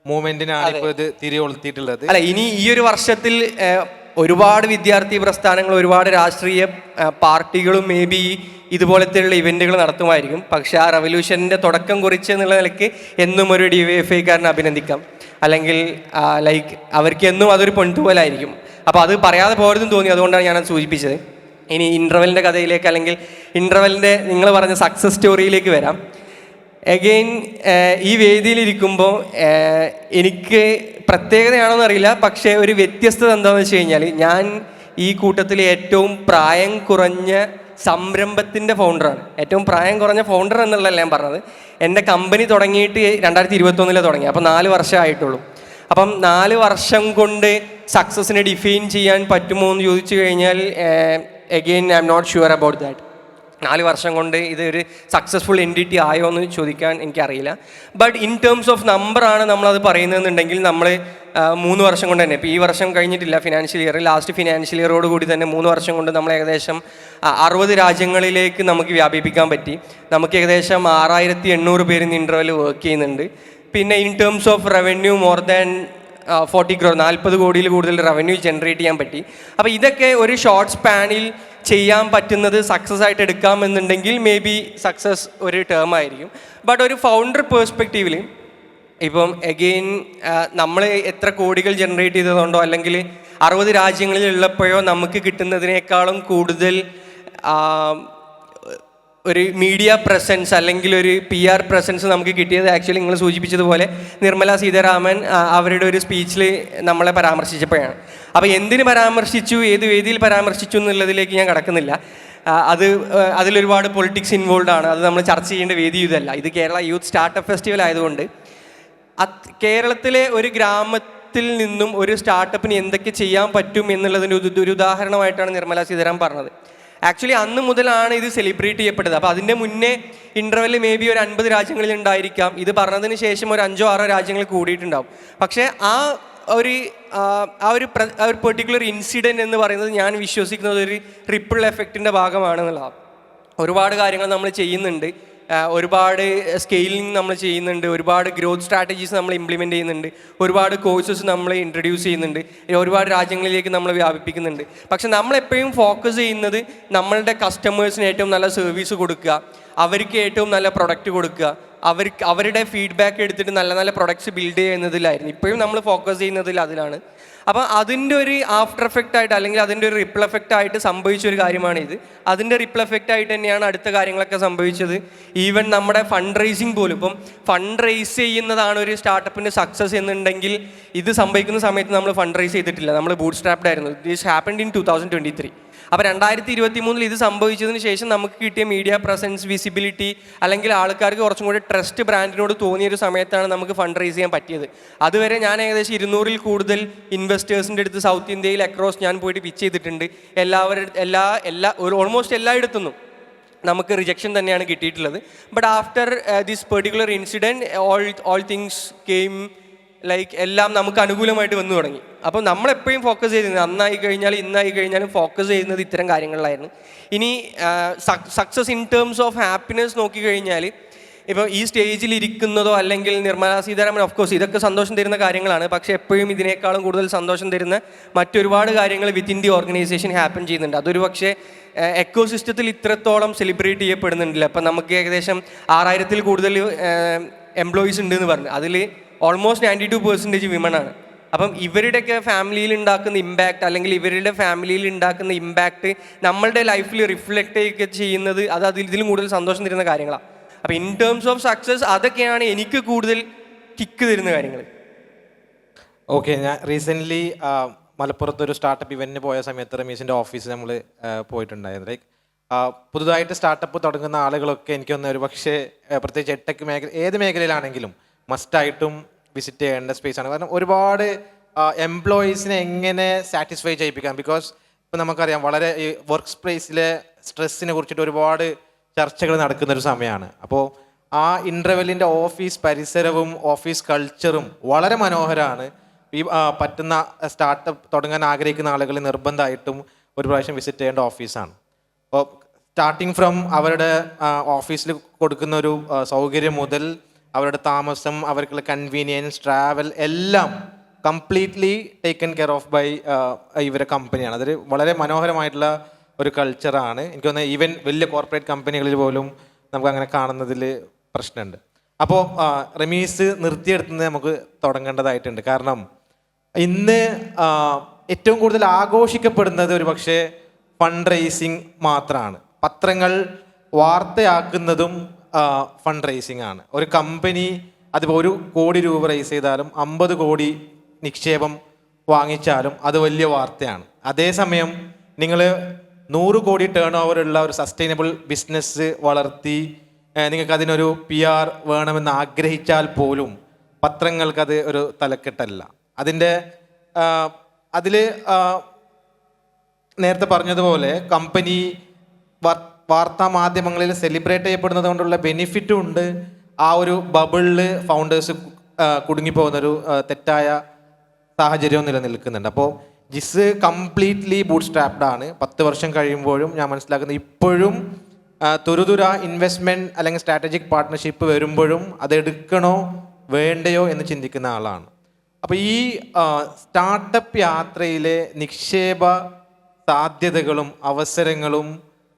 A: മൂവ്മെന്റിനാണ് ഇപ്പോൾ ഇത് തിരികൊളുത്തിയിട്ടുള്ളത്.
D: അല്ല, ഇനി ഈ ഒരു വർഷത്തിൽ ഒരുപാട് വിദ്യാർത്ഥി പ്രസ്ഥാനങ്ങൾ, ഒരുപാട് രാഷ്ട്രീയ പാർട്ടികളും മേ ബി ഇതുപോലത്തെയുള്ള ഇവൻറ്റുകൾ നടത്തുമായിരിക്കും. പക്ഷേ ആ റെവല്യൂഷൻ്റെ തുടക്കം കുറിച്ച് എന്നുള്ള നിലയ്ക്ക് എന്നും ഒരു DYFIക്കാരനെ അഭിനന്ദിക്കാം. അല്ലെങ്കിൽ ലൈക്ക് അവർക്ക് എന്നും അതൊരു പൊൻതൂവലായിരിക്കും. അപ്പോൾ അത് പറയാതെ പോരുതെന്ന് തോന്നി, അതുകൊണ്ടാണ് ഞാനത് സൂചിപ്പിച്ചത്. ഇനി ഇൻ്റർവെല്ലിൻ്റെ കഥയിലേക്ക്, അല്ലെങ്കിൽ ഇൻ്റർവെല്ലിൻ്റെ നിങ്ങൾ പറഞ്ഞ സക്സസ് സ്റ്റോറിയിലേക്ക് വരാം. എഗെയിൻ ഈ വേദിയിലിരിക്കുമ്പോൾ എനിക്ക് പ്രത്യേകതയാണോന്ന് അറിയില്ല, പക്ഷേ ഒരു വ്യത്യസ്തത എന്താണെന്ന് വെച്ച് കഴിഞ്ഞാൽ, ഞാൻ ഈ കൂട്ടത്തിൽ ഏറ്റവും പ്രായം കുറഞ്ഞ സംരംഭത്തിൻ്റെ ഫൗണ്ടറാണ്. ഏറ്റവും പ്രായം കുറഞ്ഞ ഫൗണ്ടർ എന്നുള്ളതല്ല ഞാൻ പറഞ്ഞത്. എൻ്റെ കമ്പനി തുടങ്ങിയിട്ട് 2021 തുടങ്ങി. അപ്പോൾ 4 വർഷമായിട്ടുള്ളൂ. അപ്പം 4 വർഷം കൊണ്ട് സക്സസിനെ ഡിഫൈൻ ചെയ്യാൻ പറ്റുമോ എന്ന് ചോദിച്ചു കഴിഞ്ഞാൽ again I'm not sure about that. 4 വർഷം കൊണ്ട് ഇതൊരു സക്സസ്ഫുൾ എൻറ്റിറ്റി ആയോ എന്ന് ചോദിക്കാൻ എനിക്കറിയില്ല. ബട്ട് ഇൻ ടേംസ് ഓഫ് നമ്പറാണ് നമ്മളത് പറയുന്നതെന്നുണ്ടെങ്കിൽ നമ്മൾ 3 വർഷം കൊണ്ട് തന്നെ, ഇപ്പോൾ ഈ വർഷം കഴിഞ്ഞിട്ടില്ല ഫിനാൻഷ്യൽ ഇയർ, ലാസ്റ്റ് ഫിനാൻഷ്യൽ ഇയറോട് കൂടി തന്നെ 3 വർഷം കൊണ്ട് നമ്മൾ ഏകദേശം 60 രാജ്യങ്ങളിലേക്ക് നമുക്ക് വ്യാപിപ്പിക്കാൻ പറ്റി. നമുക്ക് ഏകദേശം 6800 പേര് ഇന്ന് ഇൻ്റർവെൽ വർക്ക് ചെയ്യുന്നുണ്ട്. പിന്നെ in terms of revenue more than 40 crore, 40 കോടിയിൽ കൂടുതൽ റവന്യൂ ജനറേറ്റ് ചെയ്യാൻ പറ്റി. അപ്പോൾ ഇതൊക്കെ ഒരു ഷോർട്ട് സ്പാനിൽ ചെയ്യാൻ പറ്റുന്നത് സക്സസ് ആയിട്ട് എടുക്കാമെന്നുണ്ടെങ്കിൽ മേ ബി സക്സസ് ഒരു ടേം ആയിരിക്കും. ബട്ട് ഒരു ഫൗണ്ടർ പേഴ്സ്പെക്റ്റീവിൽ ഇപ്പം എഗെയിൻ നമ്മൾ എത്ര കോടികൾ ജനറേറ്റ് ചെയ്തതുകൊണ്ടോ അല്ലെങ്കിൽ 60 രാജ്യങ്ങളിൽ ഉള്ളപ്പോഴോ നമുക്ക് കിട്ടുന്നതിനേക്കാളും കൂടുതൽ ഒരു മീഡിയ പ്രസൻസ് അല്ലെങ്കിൽ ഒരു PR പ്രസൻസ് നമുക്ക് കിട്ടിയത് ആക്ച്വലി നിങ്ങൾ സൂചിപ്പിച്ചതുപോലെ നിർമ്മല സീതാരാമൻ അവരുടെ ഒരു സ്പീച്ചിൽ നമ്മളെ പരാമർശിച്ചപ്പോഴാണ്. അപ്പോൾ എന്തിന് പരാമർശിച്ചു, ഏത് വേദിയിൽ പരാമർശിച്ചു എന്നുള്ളതിലേക്ക് ഞാൻ കടക്കുന്നില്ല. അതിലൊരുപാട് പൊളിറ്റിക്സ് ഇൻവോൾവ് ആണ്. അത് നമ്മൾ ചർച്ച ചെയ്യേണ്ട വേദി ഇതല്ല. ഇത് കേരള യൂത്ത് സ്റ്റാർട്ടപ്പ് ഫെസ്റ്റിവൽ ആയതുകൊണ്ട് കേരളത്തിലെ ഒരു ഗ്രാമത്തിൽ നിന്നും ഒരു സ്റ്റാർട്ടപ്പിന് എന്തൊക്കെ ചെയ്യാൻ പറ്റും എന്നുള്ളതിൻ്റെ ഒരു ഉദാഹരണമായിട്ടാണ് നിർമ്മല സീതാരാമൻ പറഞ്ഞത്. ആക്ച്വലി അന്ന് മുതലാണ് ഇത് സെലിബ്രേറ്റ് ചെയ്യപ്പെട്ടത്. അപ്പോൾ അതിൻ്റെ മുന്നേ ഇൻ്റർവെല്ലിൽ മേ ബി ഒരു 50 രാജ്യങ്ങളിൽ ഉണ്ടായിരിക്കാം. ഇത് പറഞ്ഞതിന് ശേഷം ഒരു 5-6 രാജ്യങ്ങൾ കൂടിയിട്ടുണ്ടാവും. പക്ഷേ ആ ഒരു പെർട്ടിക്കുലർ ഇൻസിഡൻറ്റ് എന്ന് പറയുന്നത് ഞാൻ വിശ്വസിക്കുന്നത് ഒരു റിപ്പിൾ എഫക്റ്റിൻ്റെ ഭാഗമാണെന്നുള്ളതാണ്. ഒരുപാട് കാര്യങ്ങൾ നമ്മൾ ചെയ്യുന്നുണ്ട്, ഒരുപാട് സ്കെയിലിംഗ് നമ്മൾ ചെയ്യുന്നുണ്ട്, ഒരുപാട് ഗ്രോത്ത് സ്ട്രാറ്റജീസ് നമ്മൾ ഇംപ്ലിമെൻ്റ് ചെയ്യുന്നുണ്ട്, ഒരുപാട് കോഴ്സസ് നമ്മൾ ഇൻട്രൊഡ്യൂസ് ചെയ്യുന്നുണ്ട്, ഒരുപാട് രാജ്യങ്ങളിലേക്ക് നമ്മൾ വ്യാപിപ്പിക്കുന്നുണ്ട്. പക്ഷെ നമ്മളെപ്പോഴും ഫോക്കസ് ചെയ്യുന്നത് നമ്മളുടെ കസ്റ്റമേഴ്സിന് ഏറ്റവും നല്ല സർവീസ് കൊടുക്കുക, അവർക്ക് ഏറ്റവും നല്ല പ്രൊഡക്റ്റ് കൊടുക്കുക, അവരുടെ ഫീഡ്ബാക്ക് എടുത്തിട്ട് നല്ല നല്ല പ്രൊഡക്ട്സ് ബിൽഡ് ചെയ്യുന്നതിലായിരുന്നു. ഇപ്പോഴും നമ്മൾ ഫോക്കസ് ചെയ്യുന്നതിൽ അതിലാണ്. അപ്പോൾ അതിൻ്റെ ഒരു ആഫ്റ്റർ എഫക്റ്റ് ആയിട്ട് അല്ലെങ്കിൽ അതിൻ്റെ ഒരു റിപ്പിൾ എഫക്റ്റ് ആയിട്ട് സംഭവിച്ചൊരു കാര്യമാണിത്. അതിൻ്റെ റിപ്പിൾ എഫക്റ്റ് ആയിട്ട് തന്നെയാണ് അടുത്ത കാര്യങ്ങളൊക്കെ സംഭവിച്ചത്. ഈവൻ നമ്മുടെ ഫണ്ട് റൈസിങ് പോലും, ഇപ്പം ഫണ്ട് റൈസ് ചെയ്യുന്നതാണ് ഒരു സ്റ്റാർട്ടപ്പിൻ്റെ സക്സസ് എന്നുണ്ടെങ്കിൽ ഇത് സംഭവിക്കുന്ന സമയത്ത് നമ്മൾ ഫണ്ട് റൈസ് ചെയ്തിട്ടില്ല, നമ്മൾ ബൂട്ട് സ്ട്രാപ്ഡ് ആയിരുന്നു. This happened in 2023. അപ്പോൾ 2023 ഇത് സംഭവിച്ചതിന് ശേഷം നമുക്ക് കിട്ടിയ മീഡിയ പ്രസൻസ്, വിസിബിലിറ്റി, അല്ലെങ്കിൽ ആൾക്കാർക്ക് കുറച്ചും കൂടി ട്രസ്റ്റ് ബ്രാൻഡിനോട് തോന്നിയൊരു സമയത്താണ് നമുക്ക് ഫണ്ട് റൈസ് ചെയ്യാൻ പറ്റിയത്. അതുവരെ ഞാൻ ഏകദേശം 200-ൽ കൂടുതൽ ഇൻവെസ്റ്റേഴ്സിൻ്റെ അടുത്ത് സൗത്ത് ഇന്ത്യയിൽ അക്രോസ് ഞാൻ പോയിട്ട് പിച്ച് ചെയ്തിട്ടുണ്ട്. ഓൾമോസ്റ്റ് എല്ലായിടത്തുനിന്നും നമുക്ക് റിജക്ഷൻ തന്നെയാണ് കിട്ടിയിട്ടുള്ളത്. But after this particular incident all things came like എല്ലാം നമുക്ക് അനുകൂലമായിട്ട് വന്നു തുടങ്ങി. അപ്പോൾ നമ്മളെപ്പോഴും ഫോക്കസ് ചെയ്തിരുന്നത് അന്നായി കഴിഞ്ഞാൽ ഇന്നായി കഴിഞ്ഞാലും ഫോക്കസ് ചെയ്യുന്നത് ഇത്തരം കാര്യങ്ങളിലായിരുന്നു. ഇനി success in terms of happiness നോക്കിക്കഴിഞ്ഞാൽ ഇപ്പോൾ ഈ സ്റ്റേജിൽ ഇരിക്കുന്നതോ അല്ലെങ്കിൽ നിർമ്മല സീതാരാമൻ ഓഫ് കോഴ്സ് ഇതൊക്കെ സന്തോഷം തരുന്ന കാര്യങ്ങളാണ്. പക്ഷേ എപ്പോഴും ഇതിനേക്കാളും കൂടുതൽ സന്തോഷം തരുന്ന മറ്റൊരുപാട് കാര്യങ്ങൾ വിത്തിൻ ദി ഓർഗനൈസേഷൻ ഹാപ്പൻ ചെയ്യുന്നുണ്ട്. അതൊരു പക്ഷേ എക്കോ സിസ്റ്റത്തിൽ ഇത്രത്തോളം സെലിബ്രേറ്റ് ചെയ്യപ്പെടുന്നുണ്ടല്ലോ. അപ്പം നമുക്ക് ഏകദേശം 6000-ൽ കൂടുതൽ എംപ്ലോയീസ് ഉണ്ട് എന്ന് പറഞ്ഞു. അതിൽ ഓൾമോസ്റ്റ് 92% വിമണാണ്. അപ്പം ഇവരുടെയൊക്കെ ഫാമിലിയിൽ ഉണ്ടാക്കുന്ന ഇമ്പാക്റ്റ് അല്ലെങ്കിൽ ഇവരുടെ ഫാമിലിയിൽ ഉണ്ടാക്കുന്ന ഇമ്പാക്റ്റ് നമ്മളുടെ ലൈഫിൽ റിഫ്ലക്റ്റ് ഒക്കെ ചെയ്യുന്നത് ഇതിലും കൂടുതൽ സന്തോഷം തരുന്ന കാര്യങ്ങളാണ്. അപ്പോൾ ഇൻ ടേംസ് ഓഫ് സക്സസ് അതൊക്കെയാണ് എനിക്ക് കൂടുതൽ കിക്ക് തരുന്ന കാര്യങ്ങൾ.
A: ഓക്കെ, ഞാൻ റീസെൻ്റ്ലി മലപ്പുറത്ത് ഒരു സ്റ്റാർട്ടപ്പ് ഇവൻറ്റിന് പോയ സമയത്ത് റമീസിൻ്റെ ഓഫീസിൽ നമ്മൾ പോയിട്ടുണ്ടായിരുന്നു. ലൈക്ക് പുതുതായിട്ട് സ്റ്റാർട്ടപ്പ് തുടങ്ങുന്ന ആളുകളൊക്കെ എനിക്കൊന്ന് ഒരു പക്ഷേ പ്രത്യേകിച്ച് എട്ടെക് മേഖല ഏത് മേഖലയിലാണെങ്കിലും മസ്റ്റായിട്ടും വിസിറ്റ് ചെയ്യേണ്ട സ്പേസാണ്. കാരണം ഒരുപാട് എംപ്ലോയീസിനെ എങ്ങനെ സാറ്റിസ്ഫൈ ചെയ്യിപ്പിക്കാം. ബിക്കോസ് ഇപ്പം നമുക്കറിയാം വളരെ ഈ വർക്ക് സ്പേസിലെ സ്ട്രെസ്സിനെ കുറിച്ചിട്ട് ഒരുപാട് ചർച്ചകൾ നടക്കുന്നൊരു സമയമാണ്. അപ്പോൾ ആ ഇൻ്റർവെല്ലിൻ്റെ ഓഫീസ് പരിസരവും ഓഫീസ് കൾച്ചറും വളരെ മനോഹരമാണ്. ഈ പറ്റുന്ന സ്റ്റാർട്ടപ്പ് തുടങ്ങാൻ ആഗ്രഹിക്കുന്ന ആളുകൾ നിർബന്ധമായിട്ടും ഒരു പ്രാവശ്യം വിസിറ്റ് ചെയ്യേണ്ട ഓഫീസാണ്. അപ്പോൾ സ്റ്റാർട്ടിങ് ഫ്രം അവരുടെ ഓഫീസിൽ കൊടുക്കുന്ന ഒരു സൗകര്യം മുതൽ അവരുടെ താമസം, അവർക്കുള്ള കൺവീനിയൻസ്, ട്രാവൽ എല്ലാം completely taken care of by ഇവരെ കമ്പനിയാണ്. അതൊരു വളരെ മനോഹരമായിട്ടുള്ള ഒരു കൾച്ചറാണ്. എനിക്ക് തോന്നുന്നത് ഈവൻ വലിയ കോർപ്പറേറ്റ് കമ്പനികളിൽ പോലും നമുക്ക് അങ്ങനെ കാണുന്നതിൽ പ്രശ്നമുണ്ട്. അപ്പോൾ റമീസ് നിർത്തിയെടുത്തുന്നത് നമുക്ക് തുടങ്ങേണ്ടതായിട്ടുണ്ട്. കാരണം ഇന്ന് ഏറ്റവും കൂടുതൽ ആഘോഷിക്കപ്പെടുന്നത് ഒരു പക്ഷേ ഫണ്ട് റേസിങ് മാത്രമാണ്. പത്രങ്ങൾ വാർത്തയാക്കുന്നതും ഫണ്ട് റേസിംഗ് ആണ്. ഒരു കമ്പനി അതിപ്പോൾ 1 കോടി രൂപ റേസ് ചെയ്താലും 50 കോടി നിക്ഷേപം വാങ്ങിച്ചാലും അത് വലിയ വാർത്തയാണ്. അതേസമയം നിങ്ങൾ 100 കോടി ടേൺ ഓവർ ഉള്ള ഒരു സസ്റ്റൈനബിൾ ബിസിനസ് വളർത്തി നിങ്ങൾക്ക് അതിനൊരു PR വേണമെന്ന് ആഗ്രഹിച്ചാൽ പോലും പത്രങ്ങൾക്കത് ഒരു തലക്കെട്ടല്ല. അതിൽ നേരത്തെ പറഞ്ഞതുപോലെ കമ്പനി വാർത്താ മാധ്യമങ്ങളിൽ സെലിബ്രേറ്റ് ചെയ്യപ്പെടുന്നത് കൊണ്ടുള്ള ബെനിഫിറ്റും ഉണ്ട്. ആ ഒരു ബബിളിൽ ഫൗണ്ടേഴ്സ് കുടുങ്ങിപ്പോകുന്നൊരു തെറ്റായ സാഹചര്യവും നിലനിൽക്കുന്നുണ്ട്. അപ്പോൾ ജിസ് കംപ്ലീറ്റ്ലി ബൂട്ട് സ്ട്രാപ്ഡ് ആണ്. 10 വർഷം കഴിയുമ്പോഴും ഞാൻ മനസ്സിലാക്കുന്നത് ഇപ്പോഴും തുരുതുര ഇൻവെസ്റ്റ്മെൻറ്റ് അല്ലെങ്കിൽ സ്ട്രാറ്റജിക് പാർട്ട്ണർഷിപ്പ് വരുമ്പോഴും അതെടുക്കണോ വേണ്ടയോ എന്ന് ചിന്തിക്കുന്ന ആളാണ്. അപ്പോൾ ഈ സ്റ്റാർട്ടപ്പ് യാത്രയിലെ നിക്ഷേപ സാധ്യതകളും അവസരങ്ങളും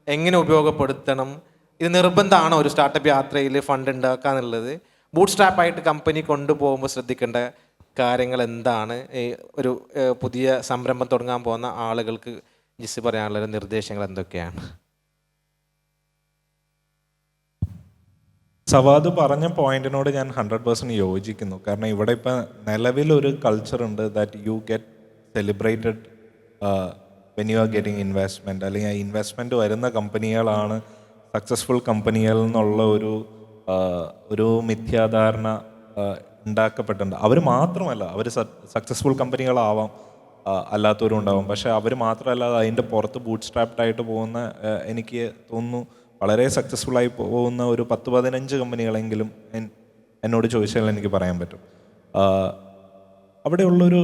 A: എങ്ങനെ ഉപയോഗപ്പെടുത്തണം, ഇത് നിർബന്ധമാണോ ഒരു സ്റ്റാർട്ടപ്പ് യാത്രയിൽ ഫണ്ട് ഉണ്ടാക്കുക എന്നുള്ളത്? ബൂട്ട് സ്ട്രാപ്പായിട്ട് കമ്പനി കൊണ്ടുപോകുമ്പോൾ ശ്രദ്ധിക്കേണ്ട കാര്യങ്ങൾ എന്താണ്? ഒരു പുതിയ സംരംഭം തുടങ്ങാൻ പോകുന്ന ആളുകൾക്ക് ജിസ് പറയാനുള്ള നിർദ്ദേശങ്ങൾ എന്തൊക്കെയാണ്?
C: സവാദ് പറഞ്ഞ പോയിന്റിനോട് ഞാൻ 100% യോജിക്കുന്നു. കാരണം ഇവിടെ ഇപ്പം നിലവിലൊരു കൾച്ചറുണ്ട് that you get celebrated when you are getting investment, അല്ലെങ്കിൽ ആ ഇൻവെസ്റ്റ്മെൻറ്റ് വരുന്ന കമ്പനികളാണ് സക്സസ്ഫുൾ കമ്പനികൾ എന്നുള്ള ഒരു മിഥ്യാധാരണ ഉണ്ടാക്കപ്പെട്ടിട്ടുണ്ട്. അവർ മാത്രമല്ല, അവർ സക്സസ്ഫുൾ കമ്പനികളാവാം, അല്ലാത്തവരും ഉണ്ടാവും. പക്ഷേ അവർ മാത്രമല്ലാതെ അതിൻ്റെ പുറത്ത് ബൂട്ട് സ്ട്രാപ്ഡ് ആയിട്ട് പോകുന്ന എനിക്ക് തോന്നുന്നു വളരെ സക്സസ്ഫുള്ളായി പോകുന്ന ഒരു 10-15 കമ്പനികളെങ്കിലും എന്നോട് ചോദിച്ചാൽ എനിക്ക് പറയാൻ പറ്റും. അവിടെയുള്ളൊരു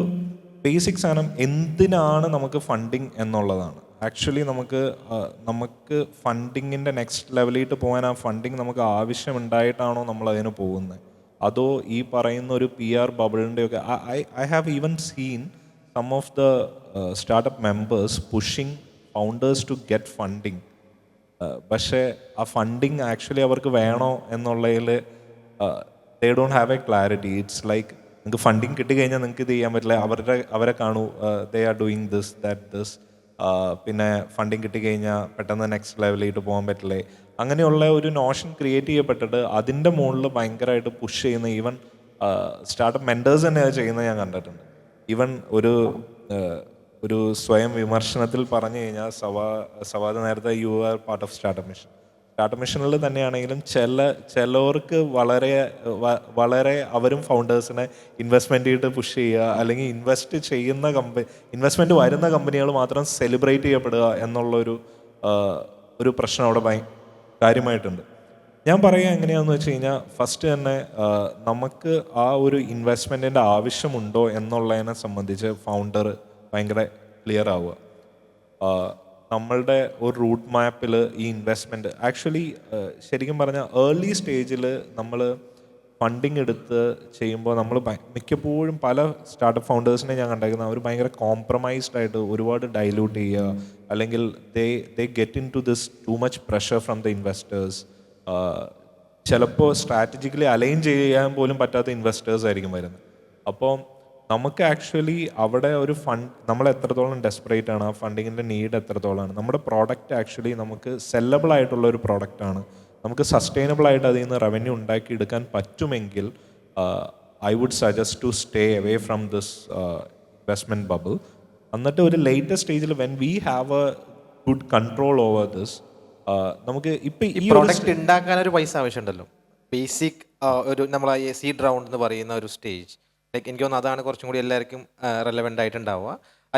C: ബേസിക് സാധനം എന്തിനാണ് നമുക്ക് ഫണ്ടിങ് എന്നുള്ളതാണ്. ആക്ച്വലി നമുക്ക് ഫണ്ടിങ്ങിൻ്റെ നെക്സ്റ്റ് ലെവലിലേക്ക് പോകാൻ ആ ഫണ്ടിങ് നമുക്ക് ആവശ്യമുണ്ടായിട്ടാണോ നമ്മൾ അതിന് പോകുന്നത്, അതോ ഈ പറയുന്ന ഒരു PR ബബിളിൻ്റെയൊക്കെ I have even seen some of the startup members pushing founders to get funding. പക്ഷേ ആ ഫണ്ടിങ് ആക്ച്വലി അവർക്ക് വേണോ എന്നുള്ളതിൽ they don't have a clarity. It's like നിങ്ങൾക്ക് ഫണ്ടിങ് കിട്ടിക്കഴിഞ്ഞാൽ നിങ്ങൾക്ക് ഇത് ചെയ്യാൻ പറ്റില്ല, അവരെ കാണൂ, ദേ ആർ ഡൂയിങ് ദിസ്. പിന്നെ ഫണ്ടിങ് കിട്ടിക്കഴിഞ്ഞാൽ പെട്ടെന്ന് നെക്സ്റ്റ് ലെവലിലേക്ക് പോകാൻ പറ്റില്ലേ, അങ്ങനെയുള്ള ഒരു നോഷൻ ക്രിയേറ്റ് ചെയ്യപ്പെട്ടിട്ട് അതിൻ്റെ മുകളിൽ ഭയങ്കരമായിട്ട് പുഷ് ചെയ്യുന്ന ഈവൻ സ്റ്റാർട്ടപ്പ് മെൻറ്റേഴ്സ് തന്നെ അത് ചെയ്യുന്നത് ഞാൻ കണ്ടിട്ടുണ്ട്. ഈവൻ ഒരു സ്വയം വിമർശനത്തിൽ പറഞ്ഞു കഴിഞ്ഞാൽ സവാദ് നേരത്തെ you are part of startup മിഷനിൽ തന്നെയാണെങ്കിലും ചിലവർക്ക് വളരെ അവരും ഫൗണ്ടേഴ്സിനെ ഇൻവെസ്റ്റ്മെൻറ്റ് ചെയ്തിട്ട് പുഷ് ചെയ്യുക, അല്ലെങ്കിൽ ഇൻവെസ്റ്റ്മെൻറ്റ് വരുന്ന കമ്പനികൾ മാത്രം സെലിബ്രേറ്റ് ചെയ്യപ്പെടുക എന്നുള്ളൊരു പ്രശ്നം അവിടെ കാര്യമായിട്ടുണ്ട്. ഞാൻ പറയുക എങ്ങനെയാണെന്ന് വെച്ച് കഴിഞ്ഞാൽ ഫസ്റ്റ് തന്നെ നമുക്ക് ആ ഒരു ഇൻവെസ്റ്റ്മെൻറ്റിൻ്റെ ആവശ്യമുണ്ടോ എന്നുള്ളതിനെ സംബന്ധിച്ച് ഫൗണ്ടർ ഭയങ്കര ക്ലിയർ ആവുക. നമ്മളുടെ ഒരു റൂട്ട് മാപ്പിൽ ഈ ഇൻവെസ്റ്റ്മെൻറ്റ് ആക്ച്വലി ശരിക്കും പറഞ്ഞാൽ ഏർലി സ്റ്റേജിൽ നമ്മൾ ഫണ്ടിങ് എടുത്ത് ചെയ്യുമ്പോൾ നമ്മൾ മിക്കപ്പോഴും പല സ്റ്റാർട്ടപ്പ് ഫൗണ്ടേഴ്സിനെ ഞാൻ കണ്ടേക്കുന്നത് അവർ ഭയങ്കര കോംപ്രമൈസ്ഡ് ആയിട്ട് ഒരുപാട് ഡൈല്യൂട്ട് ചെയ്യുക, അല്ലെങ്കിൽ they get into this too much pressure from the investors. ചിലപ്പോൾ സ്ട്രാറ്റജിക്കലി അലൈൻ ചെയ്യാൻ പോലും പറ്റാത്ത ഇൻവെസ്റ്റേഴ്സ് ആയിരിക്കും വരുന്നത്. അപ്പോൾ നമുക്ക് ആക്ച്വലി അവിടെ ഒരു നമ്മൾ എത്രത്തോളം ഡെസ്പറേറ്റ് ആണ്, ആ ഫണ്ടിങ്ങിൻ്റെ നീഡ് എത്രത്തോളമാണ്, നമ്മുടെ പ്രോഡക്റ്റ് ആക്ച്വലി നമുക്ക് സെല്ലബിൾ ആയിട്ടുള്ള ഒരു പ്രോഡക്റ്റാണ്, നമുക്ക് സസ്റ്റൈനബിൾ ആയിട്ട് അതിൽ നിന്ന് റവന്യൂ ഉണ്ടാക്കി എടുക്കാൻ പറ്റുമെങ്കിൽ I would suggest to stay away from this investment bubble. എന്നിട്ട് ഒരു ലേറ്റസ്റ്റ് സ്റ്റേജിൽ when we have a good control over this, നമുക്ക് ഇപ്പം
A: ഈ പ്രോഡക്റ്റ് ഉണ്ടാക്കാൻ ഒരു പൈസ ആവശ്യമുണ്ടല്ലോ. ബേസിക് ഒരു നമ്മൾ സീഡ് റൗണ്ട് എന്ന് പറയുന്ന ഒരു സ്റ്റേജ്, ലൈക്ക് എനിക്ക് തോന്നുന്നു അതാണ് കുറച്ചും കൂടി എല്ലാവർക്കും റെലവെൻ്റ് ആയിട്ടുണ്ടാവുക.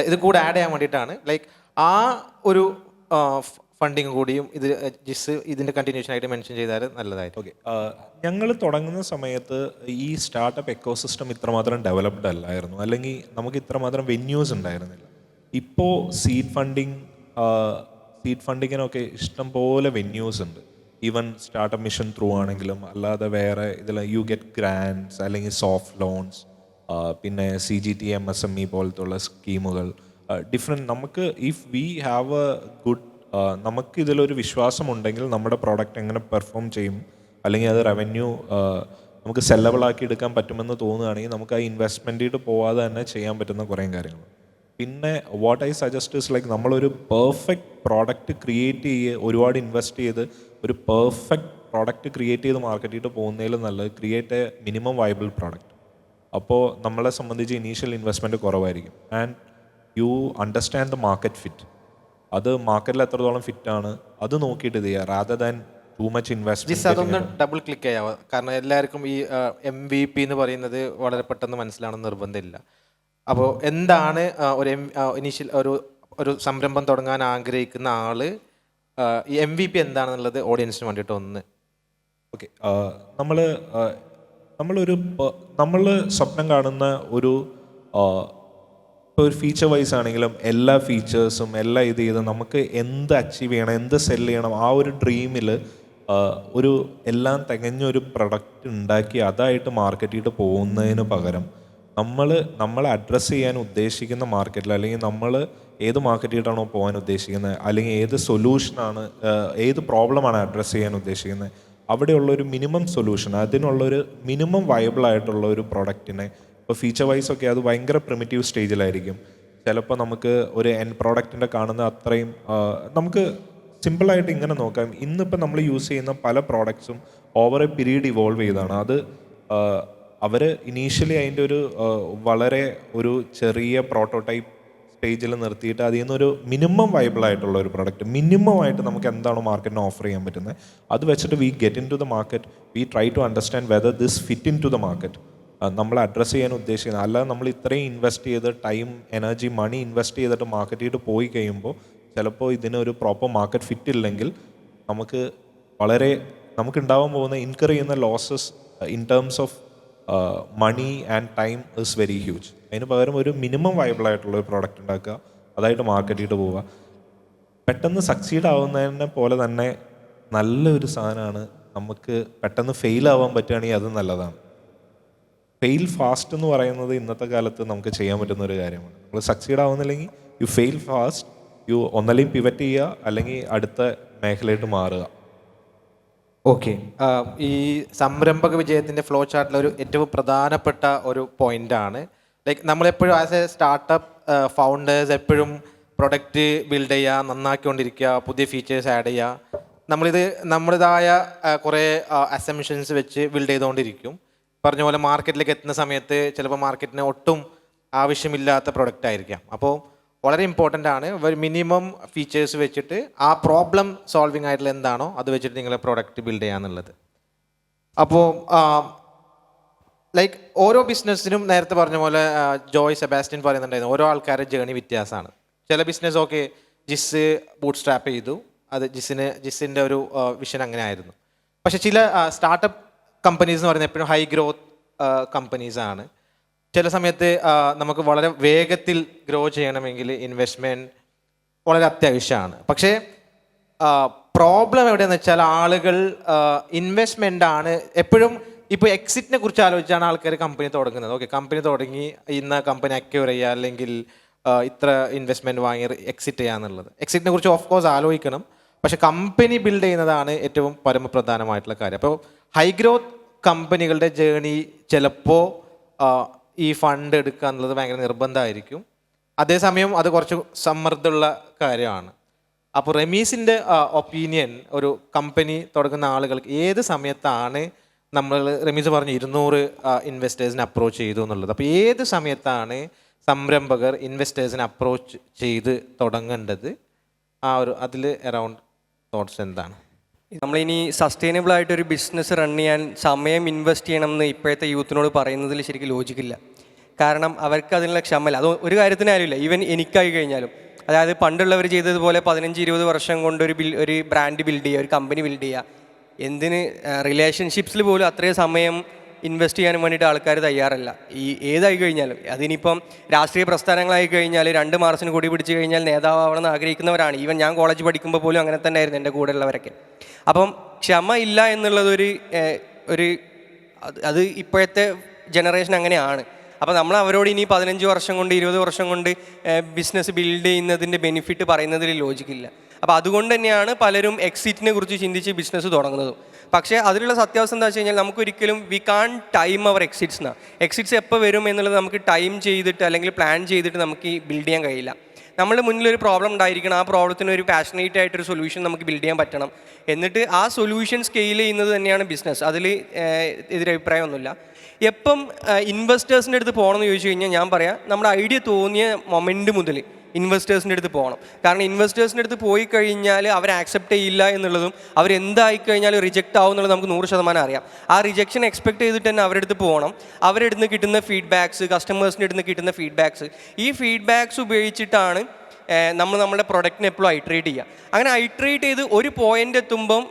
A: ഇത് കൂടെ ആഡ് ചെയ്യാൻ വേണ്ടിയിട്ടാണ്. ലൈക്ക് ആ ഒരു ഫണ്ടിങ് കൂടിയും ഇത് ജിസ് ഇതിൻ്റെ കണ്ടിന്യൂഷൻ ആയിട്ട് മെൻഷൻ ചെയ്താൽ നല്ലതായിരിക്കും.
C: ഓക്കെ, ഞങ്ങൾ തുടങ്ങുന്ന സമയത്ത് ഈ സ്റ്റാർട്ടപ്പ് എക്കോസിസ്റ്റം ഇത്രമാത്രം ഡെവലപ്ഡ് അല്ലായിരുന്നു, അല്ലെങ്കിൽ നമുക്ക് ഇത്രമാത്രം വെന്യൂസ് ഉണ്ടായിരുന്നില്ല. ഇപ്പോൾ സീഡ് ഫണ്ടിങ്ങിനൊക്കെ ഇഷ്ടം പോലെ വെന്യൂസ് ഉണ്ട്. ഈവൻ സ്റ്റാർട്ടപ്പ് മിഷൻ ത്രൂ ആണെങ്കിലും അല്ലാതെ വേറെ ഇതിൽ യു ഗെറ്റ് ഗ്രാൻഡ്സ് അല്ലെങ്കിൽ സോഫ്റ്റ് ലോൺസ്, പിന്നെ CGT MSME പോലത്തുള്ള സ്കീമുകൾ ഡിഫറെൻറ്റ്. നമുക്ക് if we have a good നമുക്ക് ഇതിലൊരു വിശ്വാസമുണ്ടെങ്കിൽ നമ്മുടെ പ്രോഡക്റ്റ് എങ്ങനെ പെർഫോം ചെയ്യും, അല്ലെങ്കിൽ അത് റവന്യൂ നമുക്ക് സെല്ലബിളാക്കി എടുക്കാൻ പറ്റുമെന്ന് തോന്നുകയാണെങ്കിൽ നമുക്ക് ആ ഇൻവെസ്റ്റ്മെൻറ്റിട്ട് പോവാതെ തന്നെ ചെയ്യാൻ പറ്റുന്ന കുറേ കാര്യങ്ങൾ. പിന്നെ what I suggest is like നമ്മളൊരു പെർഫെക്റ്റ് പ്രോഡക്റ്റ് ക്രിയേറ്റ് ഒരുപാട് ഇൻവെസ്റ്റ് ചെയ്ത് ഒരു പെർഫെക്റ്റ് പ്രോഡക്റ്റ് ക്രിയേറ്റ് ചെയ്ത് മാർക്കറ്റ് ചെയ്തിട്ട് പോകുന്നതിലും നല്ലത് create A minimum viable product. അപ്പോൾ നമ്മളെ സംബന്ധിച്ച് ഇനീഷ്യൽ ഇൻവെസ്റ്റ്മെൻറ്റ് കുറവായിരിക്കും. And you understand the market fit. അത് മാർക്കറ്റിൽ എത്രത്തോളം ഫിറ്റാണ് അത് നോക്കിയിട്ട് ഇത് ചെയ്യുക, rather than too much investment.
A: അതൊന്ന് ഡബിൾ ക്ലിക്ക് ചെയ്യാവുക. കാരണം എല്ലാവർക്കും ഈ MVP എന്ന് പറയുന്നത് വളരെ പെട്ടെന്ന് മനസ്സിലാണെന്ന് നിർബന്ധമില്ല. അപ്പോൾ എന്താണ് ഒരു ഇനീഷ്യൽ ഒരു സംരംഭം തുടങ്ങാൻ ആഗ്രഹിക്കുന്ന ആള്, ഈ MVP എന്താണെന്നുള്ളത് ഓഡിയൻസിന് വേണ്ടിയിട്ട് ഒന്ന്.
C: ഓക്കെ, നമ്മൾ സ്വപ്നം കാണുന്ന ഒരു ഫീച്ചർ വൈസ് ആണെങ്കിലും എല്ലാ ഫീച്ചേഴ്സും എല്ലാം ഇത് ചെയ്ത് നമുക്ക് എന്ത് അച്ചീവ് ചെയ്യണം, എന്ത് സെല്ല് ചെയ്യണം, ആ ഒരു ഡ്രീമിൽ ഒരു എല്ലാം തികഞ്ഞൊരു പ്രൊഡക്റ്റ് ഉണ്ടാക്കി അതായിട്ട് മാർക്കറ്റിട്ട് പോകുന്നതിന് പകരം നമ്മൾ അഡ്രസ്സ് ചെയ്യാൻ ഉദ്ദേശിക്കുന്ന മാർക്കറ്റിൽ, അല്ലെങ്കിൽ നമ്മൾ ഏത് മാർക്കറ്റിട്ടാണോ പോകാൻ ഉദ്ദേശിക്കുന്നത്, അല്ലെങ്കിൽ ഏത് സൊല്യൂഷനാണ്, ഏത് പ്രോബ്ലമാണ് അഡ്രസ്സ് ചെയ്യാൻ ഉദ്ദേശിക്കുന്നത്, അവിടെയുള്ളൊരു മിനിമം സൊല്യൂഷൻ, അതിനുള്ളൊരു മിനിമം വയബിൾ ആയിട്ടുള്ള ഒരു പ്രൊഡക്റ്റിനെ, ഇപ്പോൾ ഫീച്ചർ വൈസ് ഒക്കെ അത് ഭയങ്കര പ്രിമിറ്റീവ് സ്റ്റേജിലായിരിക്കും. ചിലപ്പോൾ നമുക്ക് ഒരു എൻ പ്രോഡക്റ്റിൻ്റെ കാണുന്ന അത്രയും നമുക്ക് സിമ്പിളായിട്ട് ഇങ്ങനെ നോക്കാം. ഇന്നിപ്പോൾ നമ്മൾ യൂസ് ചെയ്യുന്ന പല പ്രോഡക്ട്സും ഓവർ എ പീരീഡ് ഇവോൾവ് ചെയ്തതാണ്. അത് അവർ ഇനീഷ്യലി അതിൻ്റെ വളരെ ഒരു ചെറിയ പ്രോട്ടോടൈപ്പ് സ്റ്റേജിൽ നിർത്തിയിട്ട് അതിൽ നിന്നൊരു മിനിമം വയബിൾ ആയിട്ടുള്ള ഒരു പ്രൊഡക്റ്റ്, മിനിമം ആയിട്ട് നമുക്ക് എന്താണോ മാർക്കറ്റിന് ഓഫർ ചെയ്യാൻ പറ്റുന്നത് അത് വെച്ചിട്ട് we get into the market, we try to understand whether this fit into the market. നമ്മൾ അഡ്രസ്സ് ചെയ്യാൻ ഉദ്ദേശിക്കുന്നത്, അല്ലാതെ നമ്മൾ ഇത്രയും ഇൻവെസ്റ്റ് ചെയ്ത് ടൈം, എനർജി, മണി ഇൻവെസ്റ്റ് ചെയ്തിട്ട് മാർക്കറ്റിട്ട് പോയി കഴിയുമ്പോൾ ചിലപ്പോൾ ഇതിനൊരു പ്രോപ്പർ മാർക്കറ്റ് ഫിറ്റ് ഇല്ലെങ്കിൽ നമുക്ക് ഉണ്ടാവാൻ പോകുന്ന ഇൻകർ ചെയ്യുന്ന losses in terms of money and time is very huge. അതിന് പകരം ഒരു മിനിമം വയബിൾ ആയിട്ടുള്ള ഒരു പ്രോഡക്റ്റ് ഉണ്ടാക്കുക, അതായിട്ട് മാർക്കറ്റിട്ട് പോവുക. പെട്ടെന്ന് സക്സീഡ് ആവുന്നതിനെ പോലെ തന്നെ നല്ലൊരു സാധനമാണ്. നമുക്ക് പെട്ടെന്ന് ഫെയിൽ ആവാൻ പറ്റുകയാണെങ്കിൽ അത് നല്ലതാണ്. ഫെയിൽ ഫാസ്റ്റ് എന്ന് പറയുന്നത് ഇന്നത്തെ കാലത്ത് നമുക്ക് ചെയ്യാൻ പറ്റുന്ന ഒരു കാര്യമാണ്. നമ്മൾ സക്സീഡ് ആവുന്നില്ലെങ്കിൽ യു ഫെയിൽ ഫാസ്റ്റ്, യു ഒന്നല്ലെങ്കിൽ പിവറ്റ് ചെയ്യുക, അല്ലെങ്കിൽ അടുത്ത മേഖലയായിട്ട് മാറുക.
A: ഓക്കെ, ഈ സംരംഭക വിജയത്തിൻ്റെ ഫ്ലോ ചാർട്ടിൽ ഏറ്റവും പ്രധാനപ്പെട്ട ഒരു പോയിൻ്റാണ് ലൈക്ക് നമ്മളെപ്പോഴും ആസ് എ സ്റ്റാർട്ടപ്പ് ഫൗണ്ടേഴ്സ് എപ്പോഴും പ്രൊഡക്റ്റ് ബിൽഡ് ചെയ്യുക, നന്നാക്കിക്കൊണ്ടിരിക്കുക, പുതിയ ഫീച്ചേഴ്സ് ആഡ് ചെയ്യുക. നമ്മുടേതായ കുറേ അസംഷൻസ് വെച്ച് ബിൽഡ് ചെയ്തുകൊണ്ടിരിക്കും. പറഞ്ഞ പോലെ മാർക്കറ്റിലേക്ക് എത്തുന്ന സമയത്ത് ചിലപ്പോൾ മാർക്കറ്റിന് ഒട്ടും ആവശ്യമില്ലാത്ത പ്രൊഡക്റ്റ് ആയിരിക്കാം. അപ്പോൾ വളരെ ഇമ്പോർട്ടൻ്റ് ആണ് ഒരു മിനിമം ഫീച്ചേഴ്സ് വെച്ചിട്ട് ആ പ്രോബ്ലം സോൾവിങ് ആയിട്ടുള്ള എന്താണോ അത് വെച്ചിട്ട് നിങ്ങളെ പ്രോഡക്റ്റ് ബിൽഡ് ചെയ്യാന്നുള്ളത്. അപ്പോൾ ലൈക്ക് ഓരോ ബിസിനസ്സിനും നേരത്തെ പറഞ്ഞ പോലെ ജോയ് സെബാസ്റ്റ്യൻ പറയുന്നുണ്ടായിരുന്നു, ഓരോ ആൾക്കാരുടെ ജേണി വ്യത്യാസമാണ്. ചില ബിസിനസ് ജിസ് ബൂട്ട് സ്ട്രാപ്പ് ചെയ്തു, അത് ജിസിൻ്റെ ഒരു വിഷൻ അങ്ങനെ ആയിരുന്നു. പക്ഷെ ചില സ്റ്റാർട്ടപ്പ് കമ്പനീസ് എന്ന് പറയുന്നത് എപ്പോഴും ഹൈ ഗ്രോത്ത് കമ്പനീസാണ്. ചില സമയത്ത് നമുക്ക് വളരെ വേഗത്തിൽ ഗ്രോ ചെയ്യണമെങ്കിൽ ഇൻവെസ്റ്റ്മെൻറ്റ് വളരെ അത്യാവശ്യമാണ്. പക്ഷേ പ്രോബ്ലം എവിടെയെന്ന് വെച്ചാൽ ആളുകൾ ഇൻവെസ്റ്റ്മെൻ്റാണ് എപ്പോഴും. ഇപ്പോൾ എക്സിറ്റിനെ കുറിച്ച് ആലോചിച്ചാണ് ആൾക്കാർ കമ്പനി തുടങ്ങുന്നത്. ഓക്കെ, കമ്പനി തുടങ്ങി ഇന്ന കമ്പനി അക്യൂർ ചെയ്യുക അല്ലെങ്കിൽ ഇത്ര ഇൻവെസ്റ്റ്മെൻറ്റ് വാങ്ങി എക്സിറ്റ് ചെയ്യുക എന്നുള്ളത്. എക്സിറ്റിനെ കുറിച്ച് ഓഫ് കോഴ്സ് ആലോചിക്കണം, പക്ഷെ കമ്പനി ബിൽഡ് ചെയ്യുന്നതാണ് ഏറ്റവും പരമപ്രധാനമായിട്ടുള്ള കാര്യം. അപ്പോൾ ഹൈ ഗ്രോത്ത് കമ്പനികളുടെ ജേണി ചിലപ്പോൾ ഈ ഫണ്ട് എടുക്കുക എന്നുള്ളത് ഭയങ്കര നിർബന്ധമായിരിക്കും. അതേസമയം അത് കുറച്ച് സമ്മർദ്ദമുള്ള കാര്യമാണ്. അപ്പോൾ റമീസിൻ്റെ ഒപ്പീനിയൻ, ഒരു കമ്പനി തുടങ്ങുന്ന ആളുകൾക്ക് ഏത് സമയത്താണ് നമ്മൾ, റമീസ് പറഞ്ഞു 200 ഇൻവെസ്റ്റേഴ്സിനെ അപ്രോച്ച് ചെയ്തു എന്നുള്ളത്. അപ്പോൾ ഏത് സമയത്താണ് സംരംഭകർ ഇൻവെസ്റ്റേഴ്സിനെ അപ്രോച്ച് ചെയ്ത് തുടങ്ങേണ്ടത്? അതിൽ അറൗണ്ട് തോട്ട്സ് എന്താണ്?
D: നമ്മളിനി സസ്റ്റൈനബിൾ ആയിട്ടൊരു ബിസിനസ് റൺ ചെയ്യാൻ സമയം ഇൻവെസ്റ്റ് ചെയ്യണം എന്ന് ഇപ്പോഴത്തെ യൂത്തിനോട് പറയുന്നതിൽ ശരിക്കും ലോജിക്കില്ല. കാരണം അവർക്ക് അതിനുള്ള ക്ഷമല്ല. അത് ഒരു കാര്യത്തിനാരുമില്ല, ഈവൻ എനിക്കായി കഴിഞ്ഞാലും. അതായത് പണ്ടുള്ളവർ ചെയ്തതുപോലെ 15-20 വർഷം കൊണ്ട് ഒരു ബ്രാൻഡ് ബിൽഡ് ചെയ്യുക, ഒരു കമ്പനി ബിൽഡ് ചെയ്യുക. എന്തിന് റിലേഷൻഷിപ്സിൽ പോലും അത്രയും സമയം ഇൻവെസ്റ്റ് ചെയ്യാൻ വേണ്ടിയിട്ട് ആൾക്കാർ തയ്യാറല്ല. ഏതായി കഴിഞ്ഞാലും, അതിനിപ്പം രാഷ്ട്രീയ പ്രസ്ഥാനങ്ങളായി കഴിഞ്ഞാൽ 2 മാർച്ചിന് കൂടി പിടിച്ച് കഴിഞ്ഞാൽ നേതാവാവണമെന്ന് ആഗ്രഹിക്കുന്നവരാണ്. ഈവൻ ഞാൻ കോളേജ് പഠിക്കുമ്പോൾ പോലും അങ്ങനെ തന്നെ ആയിരുന്നു എൻ്റെ കൂടെ ഉള്ളവരൊക്കെ. അപ്പം ക്ഷമ ഇല്ല എന്നുള്ളതൊരു അത് ഇപ്പോഴത്തെ ജനറേഷൻ അങ്ങനെയാണ്. അപ്പോൾ നമ്മൾ അവരോട് ഇനി 15 വർഷം കൊണ്ട് 20 വർഷം കൊണ്ട് ബിസിനസ് ബിൽഡ് ചെയ്യുന്നതിൻ്റെ ബെനിഫിറ്റ് പറയുന്നതിൽ ലോജിക്കില്ല. അപ്പോൾ അതുകൊണ്ട് തന്നെയാണ് പലരും എക്സിറ്റിനെ കുറിച്ച് ചിന്തിച്ച് ബിസിനസ് തുടങ്ങുന്നതും. പക്ഷേ അതിലുള്ള സത്യാവസ്ഥ എന്താ വെച്ച് കഴിഞ്ഞാൽ നമുക്കൊരിക്കലും വി കാൺ ടൈം അവർ എക്സിറ്റ്സ്. എക്സിറ്റ്സ് എപ്പോൾ വരും എന്നുള്ളത് നമുക്ക് ടൈം ചെയ്തിട്ട് അല്ലെങ്കിൽ പ്ലാൻ ചെയ്തിട്ട് നമുക്ക് ബിൽഡ് ചെയ്യാൻ കഴിയില്ല. നമ്മുടെ മുന്നിലൊരു പ്രോബ്ലം ഉണ്ടായിരിക്കണം, ആ പ്രോബ്ലത്തിന് ഒരു പാഷനേറ്റ് ആയിട്ടൊരു സൊല്യൂഷൻ നമുക്ക് ബിൽഡ് ചെയ്യാൻ പറ്റണം. എന്നിട്ട് ആ സൊല്യൂഷൻ സ്കെയിൽ ചെയ്യുന്നത് തന്നെയാണ് ബിസിനസ്. അതിൽ എതിരഭിപ്രായമൊന്നുമില്ല. എപ്പം ഇൻവെസ്റ്റേഴ്സിൻ്റെ അടുത്ത് പോകണമെന്ന് ചോദിച്ചു കഴിഞ്ഞാൽ ഞാൻ പറയാം, നമ്മുടെ ഐഡിയ തോന്നിയ മൊമെൻറ്റ് മുതൽ ഇൻവെസ്റ്റേഴ്സിൻ്റെ അടുത്ത് പോകണം. കാരണം ഇൻവെസ്റ്റേഴ്സിൻ്റെ അടുത്ത് പോയി കഴിഞ്ഞാൽ അവർ ആക്സെപ്റ്റ് ചെയ്യില്ല എന്നുള്ളതും അവരെന്തായി കഴിഞ്ഞാലും റിജക്റ്റ് ആവും എന്നുള്ളത് നമുക്ക് 100% അറിയാം. ആ റിജക്ഷൻ എക്സ്പെക്ട് ചെയ്തിട്ട് തന്നെ അവരുടെ അടുത്ത് പോകണം. അവരുടെ അടുത്ത് കിട്ടുന്ന ഫീഡ്ബാക്സ്, കസ്റ്റമേഴ്സിൻ്റെ അടുത്ത് കിട്ടുന്ന ഫീഡ്ബാക്സ്, ഈ ഫീഡ്ബാക്സ് ഉപയോഗിച്ചിട്ടാണ് നമ്മുടെ പ്രൊഡക്റ്റിനെ എപ്പോഴും ഐട്രേറ്റ് ചെയ്യുക. അങ്ങനെ ഐട്രേറ്റ് ചെയ്ത് ഒരു പോയിൻ്റ് എത്തുമ്പം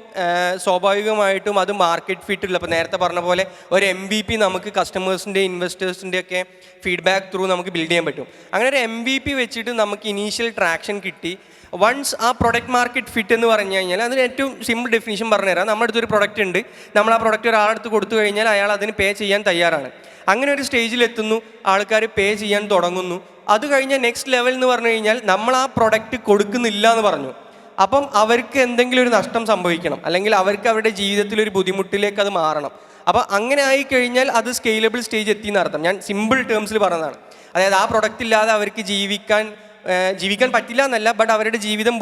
D: സ്വാഭാവികമായിട്ടും അത് മാർക്കറ്റ് ഫിറ്റുള്ള, ഇപ്പോൾ നേരത്തെ പറഞ്ഞ പോലെ ഒരു MVP നമുക്ക് കസ്റ്റമേഴ്സിൻ്റെ ഇൻവെസ്റ്റേഴ്സിൻ്റെ ഒക്കെ ഫീഡ്ബാക്ക് ത്രൂ നമുക്ക് ബിൽഡ് ചെയ്യാൻ പറ്റും. അങ്ങനെ ഒരു MVP വെച്ചിട്ട് നമുക്ക് ഇനീഷ്യൽ ട്രാക്ഷൻ കിട്ടി. വൺസ് ആ പ്രൊഡക്റ്റ് മാർക്കറ്റ് ഫിറ്റ് എന്ന് പറഞ്ഞു കഴിഞ്ഞാൽ അതിന് ഏറ്റവും സിമ്പിൾ ഡെഫിനിഷൻ പറഞ്ഞുതരാം. നമ്മുടെ അടുത്തൊരു പ്രൊഡക്റ്റ് ഉണ്ട്, നമ്മൾ ആ പ്രൊഡക്റ്റ് ഒരാളടുത്ത് കൊടുത്തു കഴിഞ്ഞാൽ അയാൾ അതിന് പേ ചെയ്യാൻ തയ്യാറാണ്. അങ്ങനെ ഒരു സ്റ്റേജിലെത്തുന്നു, ആൾക്കാർ പേ ചെയ്യാൻ തുടങ്ങുന്നു. അത് കഴിഞ്ഞ നെക്സ്റ്റ് ലെവൽ എന്ന് പറഞ്ഞു കഴിഞ്ഞാൽ നമ്മൾ ആ പ്രൊഡക്റ്റ് കൊടുക്കുന്നില്ല എന്ന് പറഞ്ഞു. അപ്പം അവർക്ക് എന്തെങ്കിലും ഒരു നഷ്ടം സംഭവിക്കണം, അല്ലെങ്കിൽ അവർക്ക് അവരുടെ ജീവിതത്തിലൊരു ബുദ്ധിമുട്ടിലേക്ക് അത് മാറണം. അപ്പോൾ അങ്ങനെ ആയിക്കഴിഞ്ഞാൽ അത് സ്കെയിലബിൾ സ്റ്റേജ് എത്തി എന്നർത്ഥം. ഞാൻ സിമ്പിൾ ടേംസിൽ പറഞ്ഞതാണ്. അതായത് ആ പ്രൊഡക്റ്റ് ഇല്ലാതെ അവർക്ക് ജീവിക്കാൻ പറ്റില്ല എന്നല്ല, ബട്ട് അവരുടെ ജീവിതം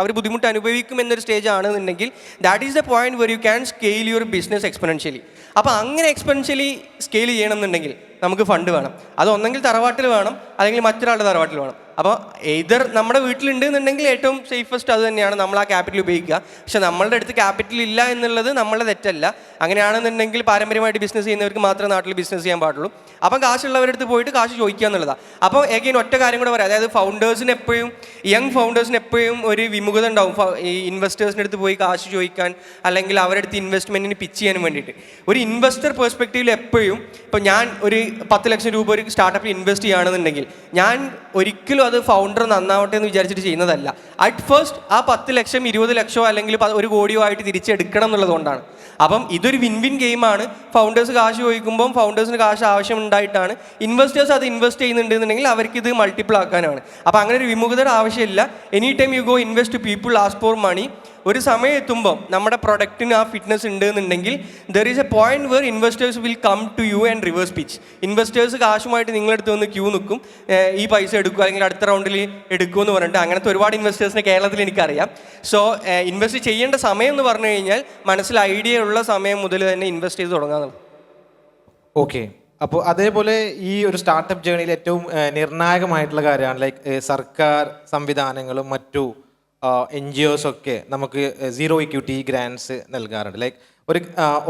D: അവർ ബുദ്ധിമുട്ട് അനുഭവിക്കും എന്നൊരു സ്റ്റേജ് ആണെന്നുണ്ടെങ്കിൽ that is the point where you can scale your business exponentially. അപ്പോൾ അങ്ങനെ എക്സ്പെൻഷ്യലി സ്കെയിൽ ചെയ്യണമെന്നുണ്ടെങ്കിൽ നമുക്ക് ഫണ്ട് വേണം. അത് ഒന്നെങ്കിൽ തറവാട്ടിൽ വേണം, അല്ലെങ്കിൽ മറ്റൊരാളുടെ തറവാട്ടിൽ വേണം. അപ്പോൾ ഏതർ നമ്മുടെ വീട്ടിലുണ്ട് എന്നുണ്ടെങ്കിൽ ഏറ്റവും സേഫസ്റ്റ് അത് തന്നെയാണ്, നമ്മൾ ആ ക്യാപിറ്റൽ ഉപയോഗിക്കുക. പക്ഷെ നമ്മളുടെ അടുത്ത് ക്യാപിറ്റൽ ഇല്ല എന്നുള്ളത് നമ്മളുടെ തെറ്റല്ല. അങ്ങനെയാണെന്നുണ്ടെങ്കിൽ പാരമ്പര്യമായിട്ട് ബിസിനസ് ചെയ്യുന്നവർക്ക് മാത്രമേ നാട്ടിൽ ബിസിനസ് ചെയ്യാൻ പാടുള്ളൂ. അപ്പം കാശുള്ളവരുടെ അടുത്ത് പോയിട്ട് കാശ് ചോദിക്കുക എന്നുള്ളതാണ്. അപ്പോൾ എഗെയിൻ ഒറ്റ കാര്യം കൂടെ പറയാം, അതായത് ഫൗണ്ടേഴ്സിന് എപ്പോഴും, യങ് ഫൗണ്ടേഴ്സിന് എപ്പോഴും ഒരു വിമുഖത ഉണ്ടാവും ഈ ഇൻവെസ്റ്റേഴ്സിൻ്റെ അടുത്ത് പോയി കാശ് ചോദിക്കാൻ, അല്ലെങ്കിൽ അവരുടെ അടുത്ത് ഇൻവെസ്റ്റ്മെൻറ്റിന് പിച്ച് ചെയ്യാൻ വേണ്ടിയിട്ട്. ഒരു ഇൻവെസ്റ്റർ പെർസ്പെക്റ്റീവിൽ എപ്പോഴും, ഇപ്പോൾ ഞാൻ ഒരു 10 ലക്ഷം രൂപ ഒരു സ്റ്റാർട്ടപ്പിൽ ഇൻവെസ്റ്റ് ചെയ്യുകയാണെന്നുണ്ടെങ്കിൽ ഞാൻ ഒരിക്കലും അത് ഫൗണ്ടർ നന്നാവട്ടെ എന്ന് വിചാരിച്ചിട്ട് ചെയ്യുന്നതല്ല. അറ്റ് ഫസ്റ്റ് ആ 10 ലക്ഷം 20 ലക്ഷമോ അല്ലെങ്കിൽ 1 കോടിയോ ആയിട്ട് തിരിച്ചെടുക്കണം എന്നുള്ളതുകൊണ്ടാണ്. അപ്പം ഇതൊരു വിൻ വിൻ ഗെയിമാണ്. ഫൗണ്ടേഴ്സ് കാശ് ചോദിക്കുമ്പം ഫൗണ്ടേഴ്സിന് കാശ് ആവശ്യമുണ്ടായിട്ടാണ് ഇൻവെസ്റ്റേഴ്സ് അത് ഇൻവെസ്റ്റ് ചെയ്യുന്നുണ്ടെന്നുണ്ടെങ്കിൽ അവർക്ക് ഇത് മൾട്ടിപ്പിൾ ആക്കാനാണ്. അപ്പോൾ അങ്ങനെ ഒരു വിമുഖതയുടെ ആവശ്യമില്ല. Any time you go invest people ask for money. ഒരു സമയം എത്തുമ്പം നമ്മുടെ പ്രൊഡക്റ്റിന് ആ ഫിറ്റ്നസ് ഉണ്ട് എന്നുണ്ടെങ്കിൽ there is a point where investors will come to you and reverse pitch. Investors കാശുമായിട്ട് നിങ്ങളെടുത്ത് വന്ന് ക്യൂ നിൽക്കും, ഈ പൈസ എടുക്കുക അല്ലെങ്കിൽ അടുത്ത റൗണ്ടിൽ എടുക്കുമെന്ന് പറഞ്ഞിട്ട്. അങ്ങനത്തെ ഒരുപാട് ഇൻവെസ്റ്റേഴ്സിനെ കേരളത്തിൽ എനിക്കറിയാം. സോ ഇൻവെസ്റ്റ് ചെയ്യേണ്ട സമയം എന്ന് പറഞ്ഞു കഴിഞ്ഞാൽ മനസ്സിൽ ഐഡിയ ഉള്ള സമയം മുതൽ തന്നെ ഇൻവെസ്റ്റ് ചെയ്ത് തുടങ്ങാമെന്നുള്ളത്.
A: ഓക്കെ, അപ്പോൾ അതേപോലെ ഈ ഒരു സ്റ്റാർട്ടപ്പ് ജേണിയിൽ ഏറ്റവും നിർണായകമായിട്ടുള്ള കാര്യമാണ് ലൈക്ക് സർക്കാർ സംവിധാനങ്ങളും മറ്റു NGOs ഒക്കെ നമുക്ക് 0 ഇക്വിറ്റി ഗ്രാൻസ് നൽകാറുണ്ട്. ലൈക്ക്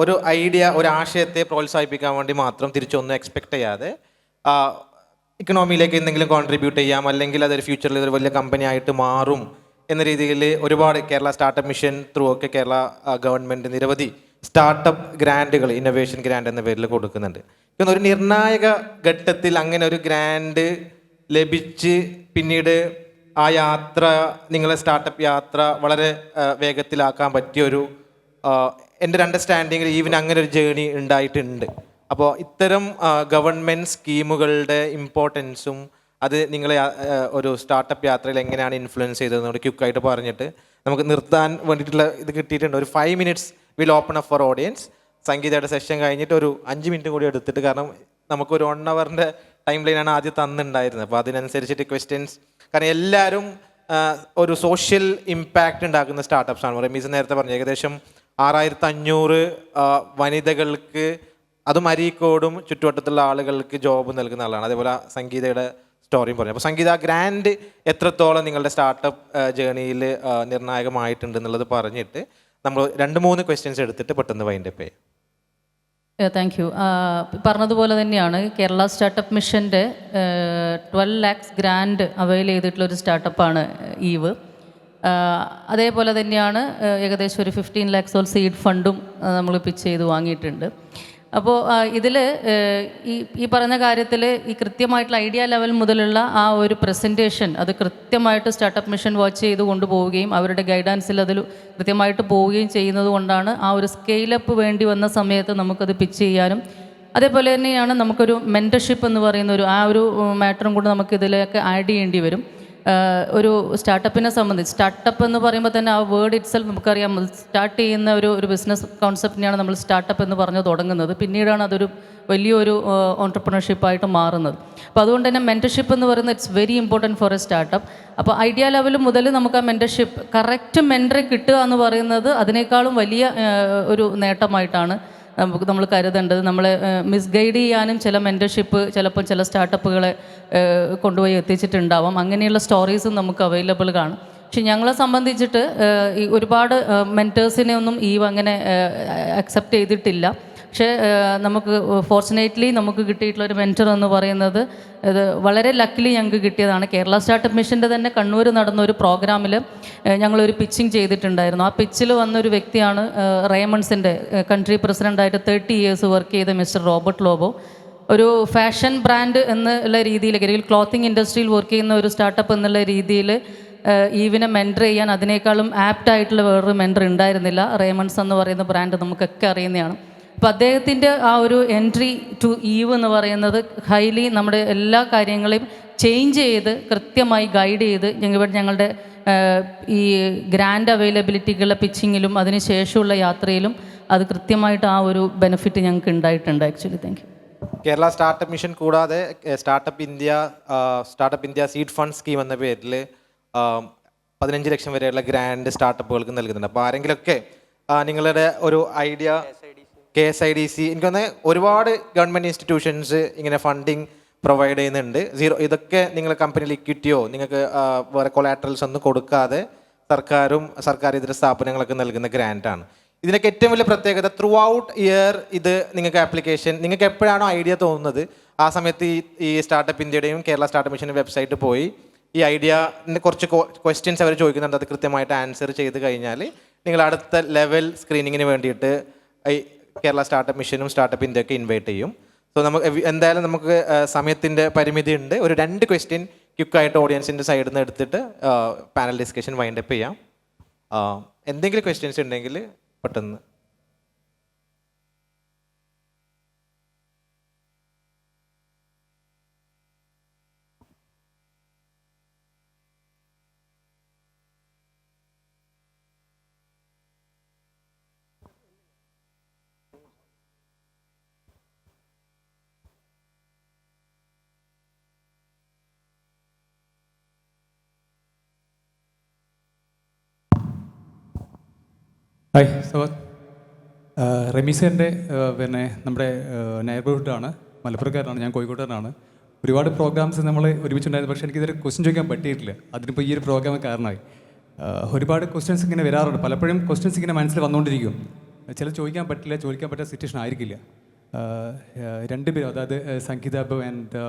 A: ഒരു ഐഡിയ, ഒരു ആശയത്തെ പ്രോത്സാഹിപ്പിക്കാൻ വേണ്ടി മാത്രം തിരിച്ചൊന്നും എക്സ്പെക്ട് ചെയ്യാതെ ഇക്കണോമിയിലേക്ക് എന്തെങ്കിലും കോൺട്രിബ്യൂട്ട് ചെയ്യാം, അല്ലെങ്കിൽ അതൊരു ഫ്യൂച്ചറിൽ ഒരു വലിയ കമ്പനി ആയിട്ട് മാറും എന്ന രീതിയിൽ ഒരുപാട് കേരള സ്റ്റാർട്ടപ്പ് മിഷൻ ത്രൂ ഒക്കെ കേരള ഗവൺമെൻറ് നിരവധി സ്റ്റാർട്ടപ്പ് ഗ്രാൻഡുകൾ, ഇന്നൊവേഷൻ ഗ്രാൻഡ് എന്ന പേരിൽ കൊടുക്കുന്നുണ്ട്. ഇപ്പം ഒരു നിർണായക ഘട്ടത്തിൽ അങ്ങനെ ഒരു ഗ്രാൻഡ് ലഭിച്ച് പിന്നീട് ആ യാത്ര, നിങ്ങളെ സ്റ്റാർട്ടപ്പ് യാത്ര വളരെ വേഗത്തിലാക്കാൻ പറ്റിയൊരു, എൻ്റെ ഒരു അണ്ടർസ്റ്റാൻഡിങ്ങിൽ ഈവൻ അങ്ങനെ ഒരു ജേണി ഉണ്ടായിട്ടുണ്ട്. അപ്പോൾ ഇത്തരം ഗവൺമെൻറ് സ്കീമുകളുടെ ഇമ്പോർട്ടൻസും അത് നിങ്ങളെ ഒരു സ്റ്റാർട്ടപ്പ് യാത്രയിൽ എങ്ങനെയാണ് ഇൻഫ്ലുവൻസ് ചെയ്തതെന്നോട് ക്വിക്കായിട്ട് പറഞ്ഞിട്ട് നമുക്ക് നിർത്താൻ വേണ്ടിയിട്ടുള്ള ഇത് കിട്ടിയിട്ടുണ്ട്. ഒരു 5 minutes will open up for audience. സംഗീതയുടെ സെഷൻ കഴിഞ്ഞിട്ട് ഒരു 5 minute കൂടി എടുത്തിട്ട്, കാരണം നമുക്കൊരു 1 hourൻ്റെ ടൈം ലൈനാണ് ആദ്യം തന്നിട്ടുണ്ടായിരുന്നത്. അപ്പോൾ അതിനനുസരിച്ചിട്ട് ക്വസ്റ്റ്യൻസ്, കാരണം എല്ലാവരും ഒരു സോഷ്യൽ ഇമ്പാക്റ്റ് ഉണ്ടാക്കുന്ന സ്റ്റാർട്ടപ്പ്സാണ്. റമീസ് നേരത്തെ പറഞ്ഞു, ഏകദേശം 6500 വനിതകൾക്ക്, അതും അരീക്കോടും ചുറ്റുവട്ടത്തുള്ള ആളുകൾക്ക് ജോബ് നൽകുന്ന ആളാണ്. അതേപോലെ സംഗീതയുടെ സ്റ്റോറിയും പറഞ്ഞു. അപ്പോൾ സംഗീത ഗ്രാൻഡ് എത്രത്തോളം നിങ്ങളുടെ സ്റ്റാർട്ടപ്പ് ജേണിയിൽ നിർണായകമായിട്ടുണ്ട് എന്നുള്ളത് പറഞ്ഞിട്ട് നമ്മൾ 2-3 ക്വസ്റ്റ്യൻസ് എടുത്തിട്ട് പെട്ടെന്ന് വൈൻഡപ്പ് ചെയ്യാം.
B: Thank you. പറഞ്ഞതുപോലെ തന്നെയാണ് കേരള സ്റ്റാർട്ടപ്പ് മിഷൻ്റെ 12 lakhs ഗ്രാൻഡ് അവൈൽ ചെയ്തിട്ടുള്ളൊരു സ്റ്റാർട്ടപ്പാണ് ഈവ്. അതേപോലെ തന്നെയാണ് ഏകദേശം ഒരു 15 lakhs സീഡ് ഫണ്ടും നമ്മൾ പിച്ച് ചെയ്ത് വാങ്ങിയിട്ടുണ്ട്. അപ്പോൾ ഇതിൽ ഈ പറയുന്ന കാര്യത്തിൽ ഈ കൃത്യമായിട്ടുള്ള ഐഡിയ ലെവൽ മുതലുള്ള ആ ഒരു പ്രസൻറ്റേഷൻ അത് കൃത്യമായിട്ട് സ്റ്റാർട്ടപ്പ് മിഷൻ വാച്ച് ചെയ്ത് കൊണ്ടുപോവുകയും അവരുടെ ഗൈഡൻസിൽ അതിൽ കൃത്യമായിട്ട് പോവുകയും ചെയ്യുന്നത് കൊണ്ടാണ് ആ ഒരു സ്കെയിലപ്പ് വേണ്ടി വന്ന സമയത്ത് നമുക്കത് പിച്ച് ചെയ്യാനും, അതേപോലെ തന്നെയാണ് നമുക്കൊരു മെൻറ്റർഷിപ്പ് എന്ന് പറയുന്ന ആ ഒരു മാറ്ററും കൂടെ നമുക്കിതിലേക്ക് ആഡ് ചെയ്യേണ്ടി വരും. ഒരു സ്റ്റാർട്ടപ്പിനെ സംബന്ധിച്ച്, സ്റ്റാർട്ടപ്പ് എന്ന് പറയുമ്പോൾ തന്നെ ആ വേർഡ് ഇറ്റ്സെൽഫ് നമുക്കറിയാം, സ്റ്റാർട്ട് ചെയ്യുന്ന ഒരു ബിസിനസ് കോൺസെപ്റ്റിനെയാണ് നമ്മൾ സ്റ്റാർട്ടപ്പ് എന്ന് പറഞ്ഞ് തുടങ്ങുന്നത്. പിന്നീടാണ് അതൊരു വലിയൊരു ഓൺട്രപ്രണർഷിപ്പായിട്ട് മാറുന്നത്. അപ്പോൾ അതുകൊണ്ട് തന്നെ മെൻറ്റർഷിപ്പ് എന്ന് പറയുന്നത് it's very important for A startup. അപ്പോൾ ഐഡിയ ലെവൽ മുതൽ നമുക്ക് ആ മെൻറ്റർഷിപ്പ്, കറക്റ്റ് മെൻറ്ററെ കിട്ടുക എന്ന് പറയുന്നത് അതിനേക്കാളും വലിയ ഒരു നേട്ടമായിട്ടാണ് നമ്മൾ കരുതേണ്ടത്. നമ്മളെ മിസ്ഗൈഡ് ചെയ്യാനും ചില മെൻറ്റർഷിപ്പ് ചിലപ്പോൾ ചില സ്റ്റാർട്ടപ്പുകളെ കൊണ്ടുപോയി എത്തിച്ചിട്ടുണ്ടാവാം. അങ്ങനെയുള്ള സ്റ്റോറീസും നമുക്ക് അവൈലബിൾ കാണും. പക്ഷെ ഞങ്ങളെ സംബന്ധിച്ചിട്ട് ഈ ഒരുപാട് മെൻറ്റേഴ്സിനെ ഒന്നും അങ്ങനെ അക്സെപ്റ്റ് ചെയ്തിട്ടില്ല. പക്ഷേ നമുക്ക് ഫോർച്ചുനേറ്റ്ലി നമുക്ക് കിട്ടിയിട്ടുള്ളൊരു മെൻറ്റർ എന്ന് പറയുന്നത് ഇത് വളരെ ലക്കിലി ഞങ്ങൾക്ക് കിട്ടിയതാണ്. കേരള സ്റ്റാർട്ടപ്പ് മിഷൻ്റെ തന്നെ കണ്ണൂർ നടന്ന ഒരു പ്രോഗ്രാമിൽ ഞങ്ങളൊരു പിച്ചിങ് ചെയ്തിട്ടുണ്ടായിരുന്നു. ആ പിച്ചിൽ വന്നൊരു വ്യക്തിയാണ് റേമൺസിൻ്റെ കൺട്രി പ്രസിഡൻ്റായിട്ട് 30 years വർക്ക് ചെയ്ത മിസ്റ്റർ റോബർട്ട് ലോബോ. ഒരു ഫാഷൻ ബ്രാൻഡ് എന്നുള്ള രീതിയിൽ, അല്ലെങ്കിൽ ക്ലോത്തിങ് ഇൻഡസ്ട്രിയിൽ വർക്ക് ചെയ്യുന്ന ഒരു സ്റ്റാർട്ടപ്പ് എന്നുള്ള രീതിയിൽ ഈവിനെ മെൻറ്റർ ചെയ്യാൻ അതിനേക്കാളും ആപ്റ്റായിട്ടുള്ള വേറൊരു മെൻറ്റർ ഉണ്ടായിരുന്നില്ല. റേമൺസ് എന്ന് പറയുന്ന ബ്രാൻഡ് നമുക്കൊക്കെ അറിയുന്നതാണ്. അപ്പോൾ അദ്ദേഹത്തിൻ്റെ ആ ഒരു എൻട്രി ടു ഈവ് എന്ന് പറയുന്നത് ഹൈലി നമ്മുടെ എല്ലാ കാര്യങ്ങളെയും ചേഞ്ച് ചെയ്ത് കൃത്യമായി ഗൈഡ് ചെയ്ത് ഞങ്ങളുടെ ഈ ഗ്രാൻഡ് അവൈലബിലിറ്റികളുടെ പിച്ചിങ്ങിലും അതിന് ശേഷമുള്ള യാത്രയിലും അത് കൃത്യമായിട്ട് ആ ഒരു ബെനിഫിറ്റ് ഞങ്ങൾക്ക് ഉണ്ടായിട്ടുണ്ട് actually. Thank you.
A: Kerala startup mission കൂടാതെ startup India seed fund scheme എന്ന പേരിൽ 15 ലക്ഷം വരെയുള്ള ഗ്രാൻഡ് സ്റ്റാർട്ടപ്പുകൾക്ക് നൽകുന്നുണ്ട്. അപ്പോൾ ആരെങ്കിലുമൊക്കെ നിങ്ങളുടെ ഒരു ഐഡിയ, KSIDC, എനിക്കൊന്ന് ഒരുപാട് ഗവൺമെൻറ് ഇൻസ്റ്റിറ്റ്യൂഷൻസ് ഇങ്ങനെ ഫണ്ടിങ് പ്രൊവൈഡ് ചെയ്യുന്നുണ്ട്. ഇതൊക്കെ നിങ്ങൾ കമ്പനിയിൽ ഇക്വിറ്റിയോ നിങ്ങൾക്ക് വേറെ കൊളാട്രൽസ് ഒന്നും കൊടുക്കാതെ സർക്കാർ ഇതര സ്ഥാപനങ്ങളൊക്കെ നൽകുന്ന ഗ്രാൻറ്റാണ്. ഇതിനൊക്കെ ഏറ്റവും വലിയ പ്രത്യേകത, ത്രൂ ഔട്ട് ഇയർ ഇത് നിങ്ങൾക്ക് ആപ്ലിക്കേഷൻ, നിങ്ങൾക്ക് എപ്പോഴാണോ ഐഡിയ തോന്നുന്നത് ആ സമയത്ത് ഈ സ്റ്റാർട്ടപ്പ് ഇന്ത്യയുടെയും കേരള സ്റ്റാർട്ടപ്പ് മിഷൻ്റെ വെബ്സൈറ്റ് പോയി ഈ ഐഡിയൻ്റെ കുറച്ച് ക്വസ്റ്റ്യൻസ് അവർ ചോദിക്കുന്നുണ്ട്. അത് കൃത്യമായിട്ട് ആൻസർ ചെയ്ത് കഴിഞ്ഞാൽ നിങ്ങൾ അടുത്ത ലെവൽ സ്ക്രീനിങ്ങിന് വേണ്ടിയിട്ട് കേരള സ്റ്റാർട്ടപ്പ് മിഷനും സ്റ്റാർട്ടപ്പ് ഇന്ത്യയൊക്കെ ഇൻവൈറ്റ് ചെയ്യും. സോ എന്തായാലും നമുക്ക് സമയത്തിൻ്റെ പരിമിതി ഉണ്ട്. ഒരു 2 ക്വസ്റ്റ്യൻ ക്വിക്കായിട്ട് ഓഡിയൻസിൻ്റെ സൈഡിൽ നിന്ന് എടുത്തിട്ട് പാനൽ ഡിസ്കഷൻ വൈൻഡപ്പ് ചെയ്യാം. എന്തെങ്കിലും ക്വസ്റ്റ്യൻസ് ഉണ്ടെങ്കിൽ പെട്ടെന്ന്.
E: ഹായ് സവാദ്. റമീസേൻ്റെ പിന്നെ നമ്മുടെ നെയ്ബർഹുഡാണ്, മലപ്പുറക്കാരനാണ്, ഞാൻ കോഴിക്കോട്ടുകാരനാണ്. ഒരുപാട് പ്രോഗ്രാംസ് നമ്മൾ ഒരുമിച്ചുണ്ടായിരുന്നു. പക്ഷേ എനിക്കിതൊരു ക്വസ്റ്റ്യൻ ചോദിക്കാൻ പറ്റിയിട്ടില്ല. അതിനിപ്പോൾ ഈ ഒരു പ്രോഗ്രാം കാരണമായി. ഒരുപാട് ക്വസ്റ്റ്യൻസ് ഇങ്ങനെ വരാറുണ്ട്. പലപ്പോഴും ക്വസ്റ്റ്യൻസ് ഇങ്ങനെ മനസ്സിൽ വന്നുകൊണ്ടിരിക്കും. ചില ചോദിക്കാൻ പറ്റാത്ത സിറ്റുവേഷൻ ആയിരിക്കില്ല. 2 പേരും, അതായത് സംഗീത Abu and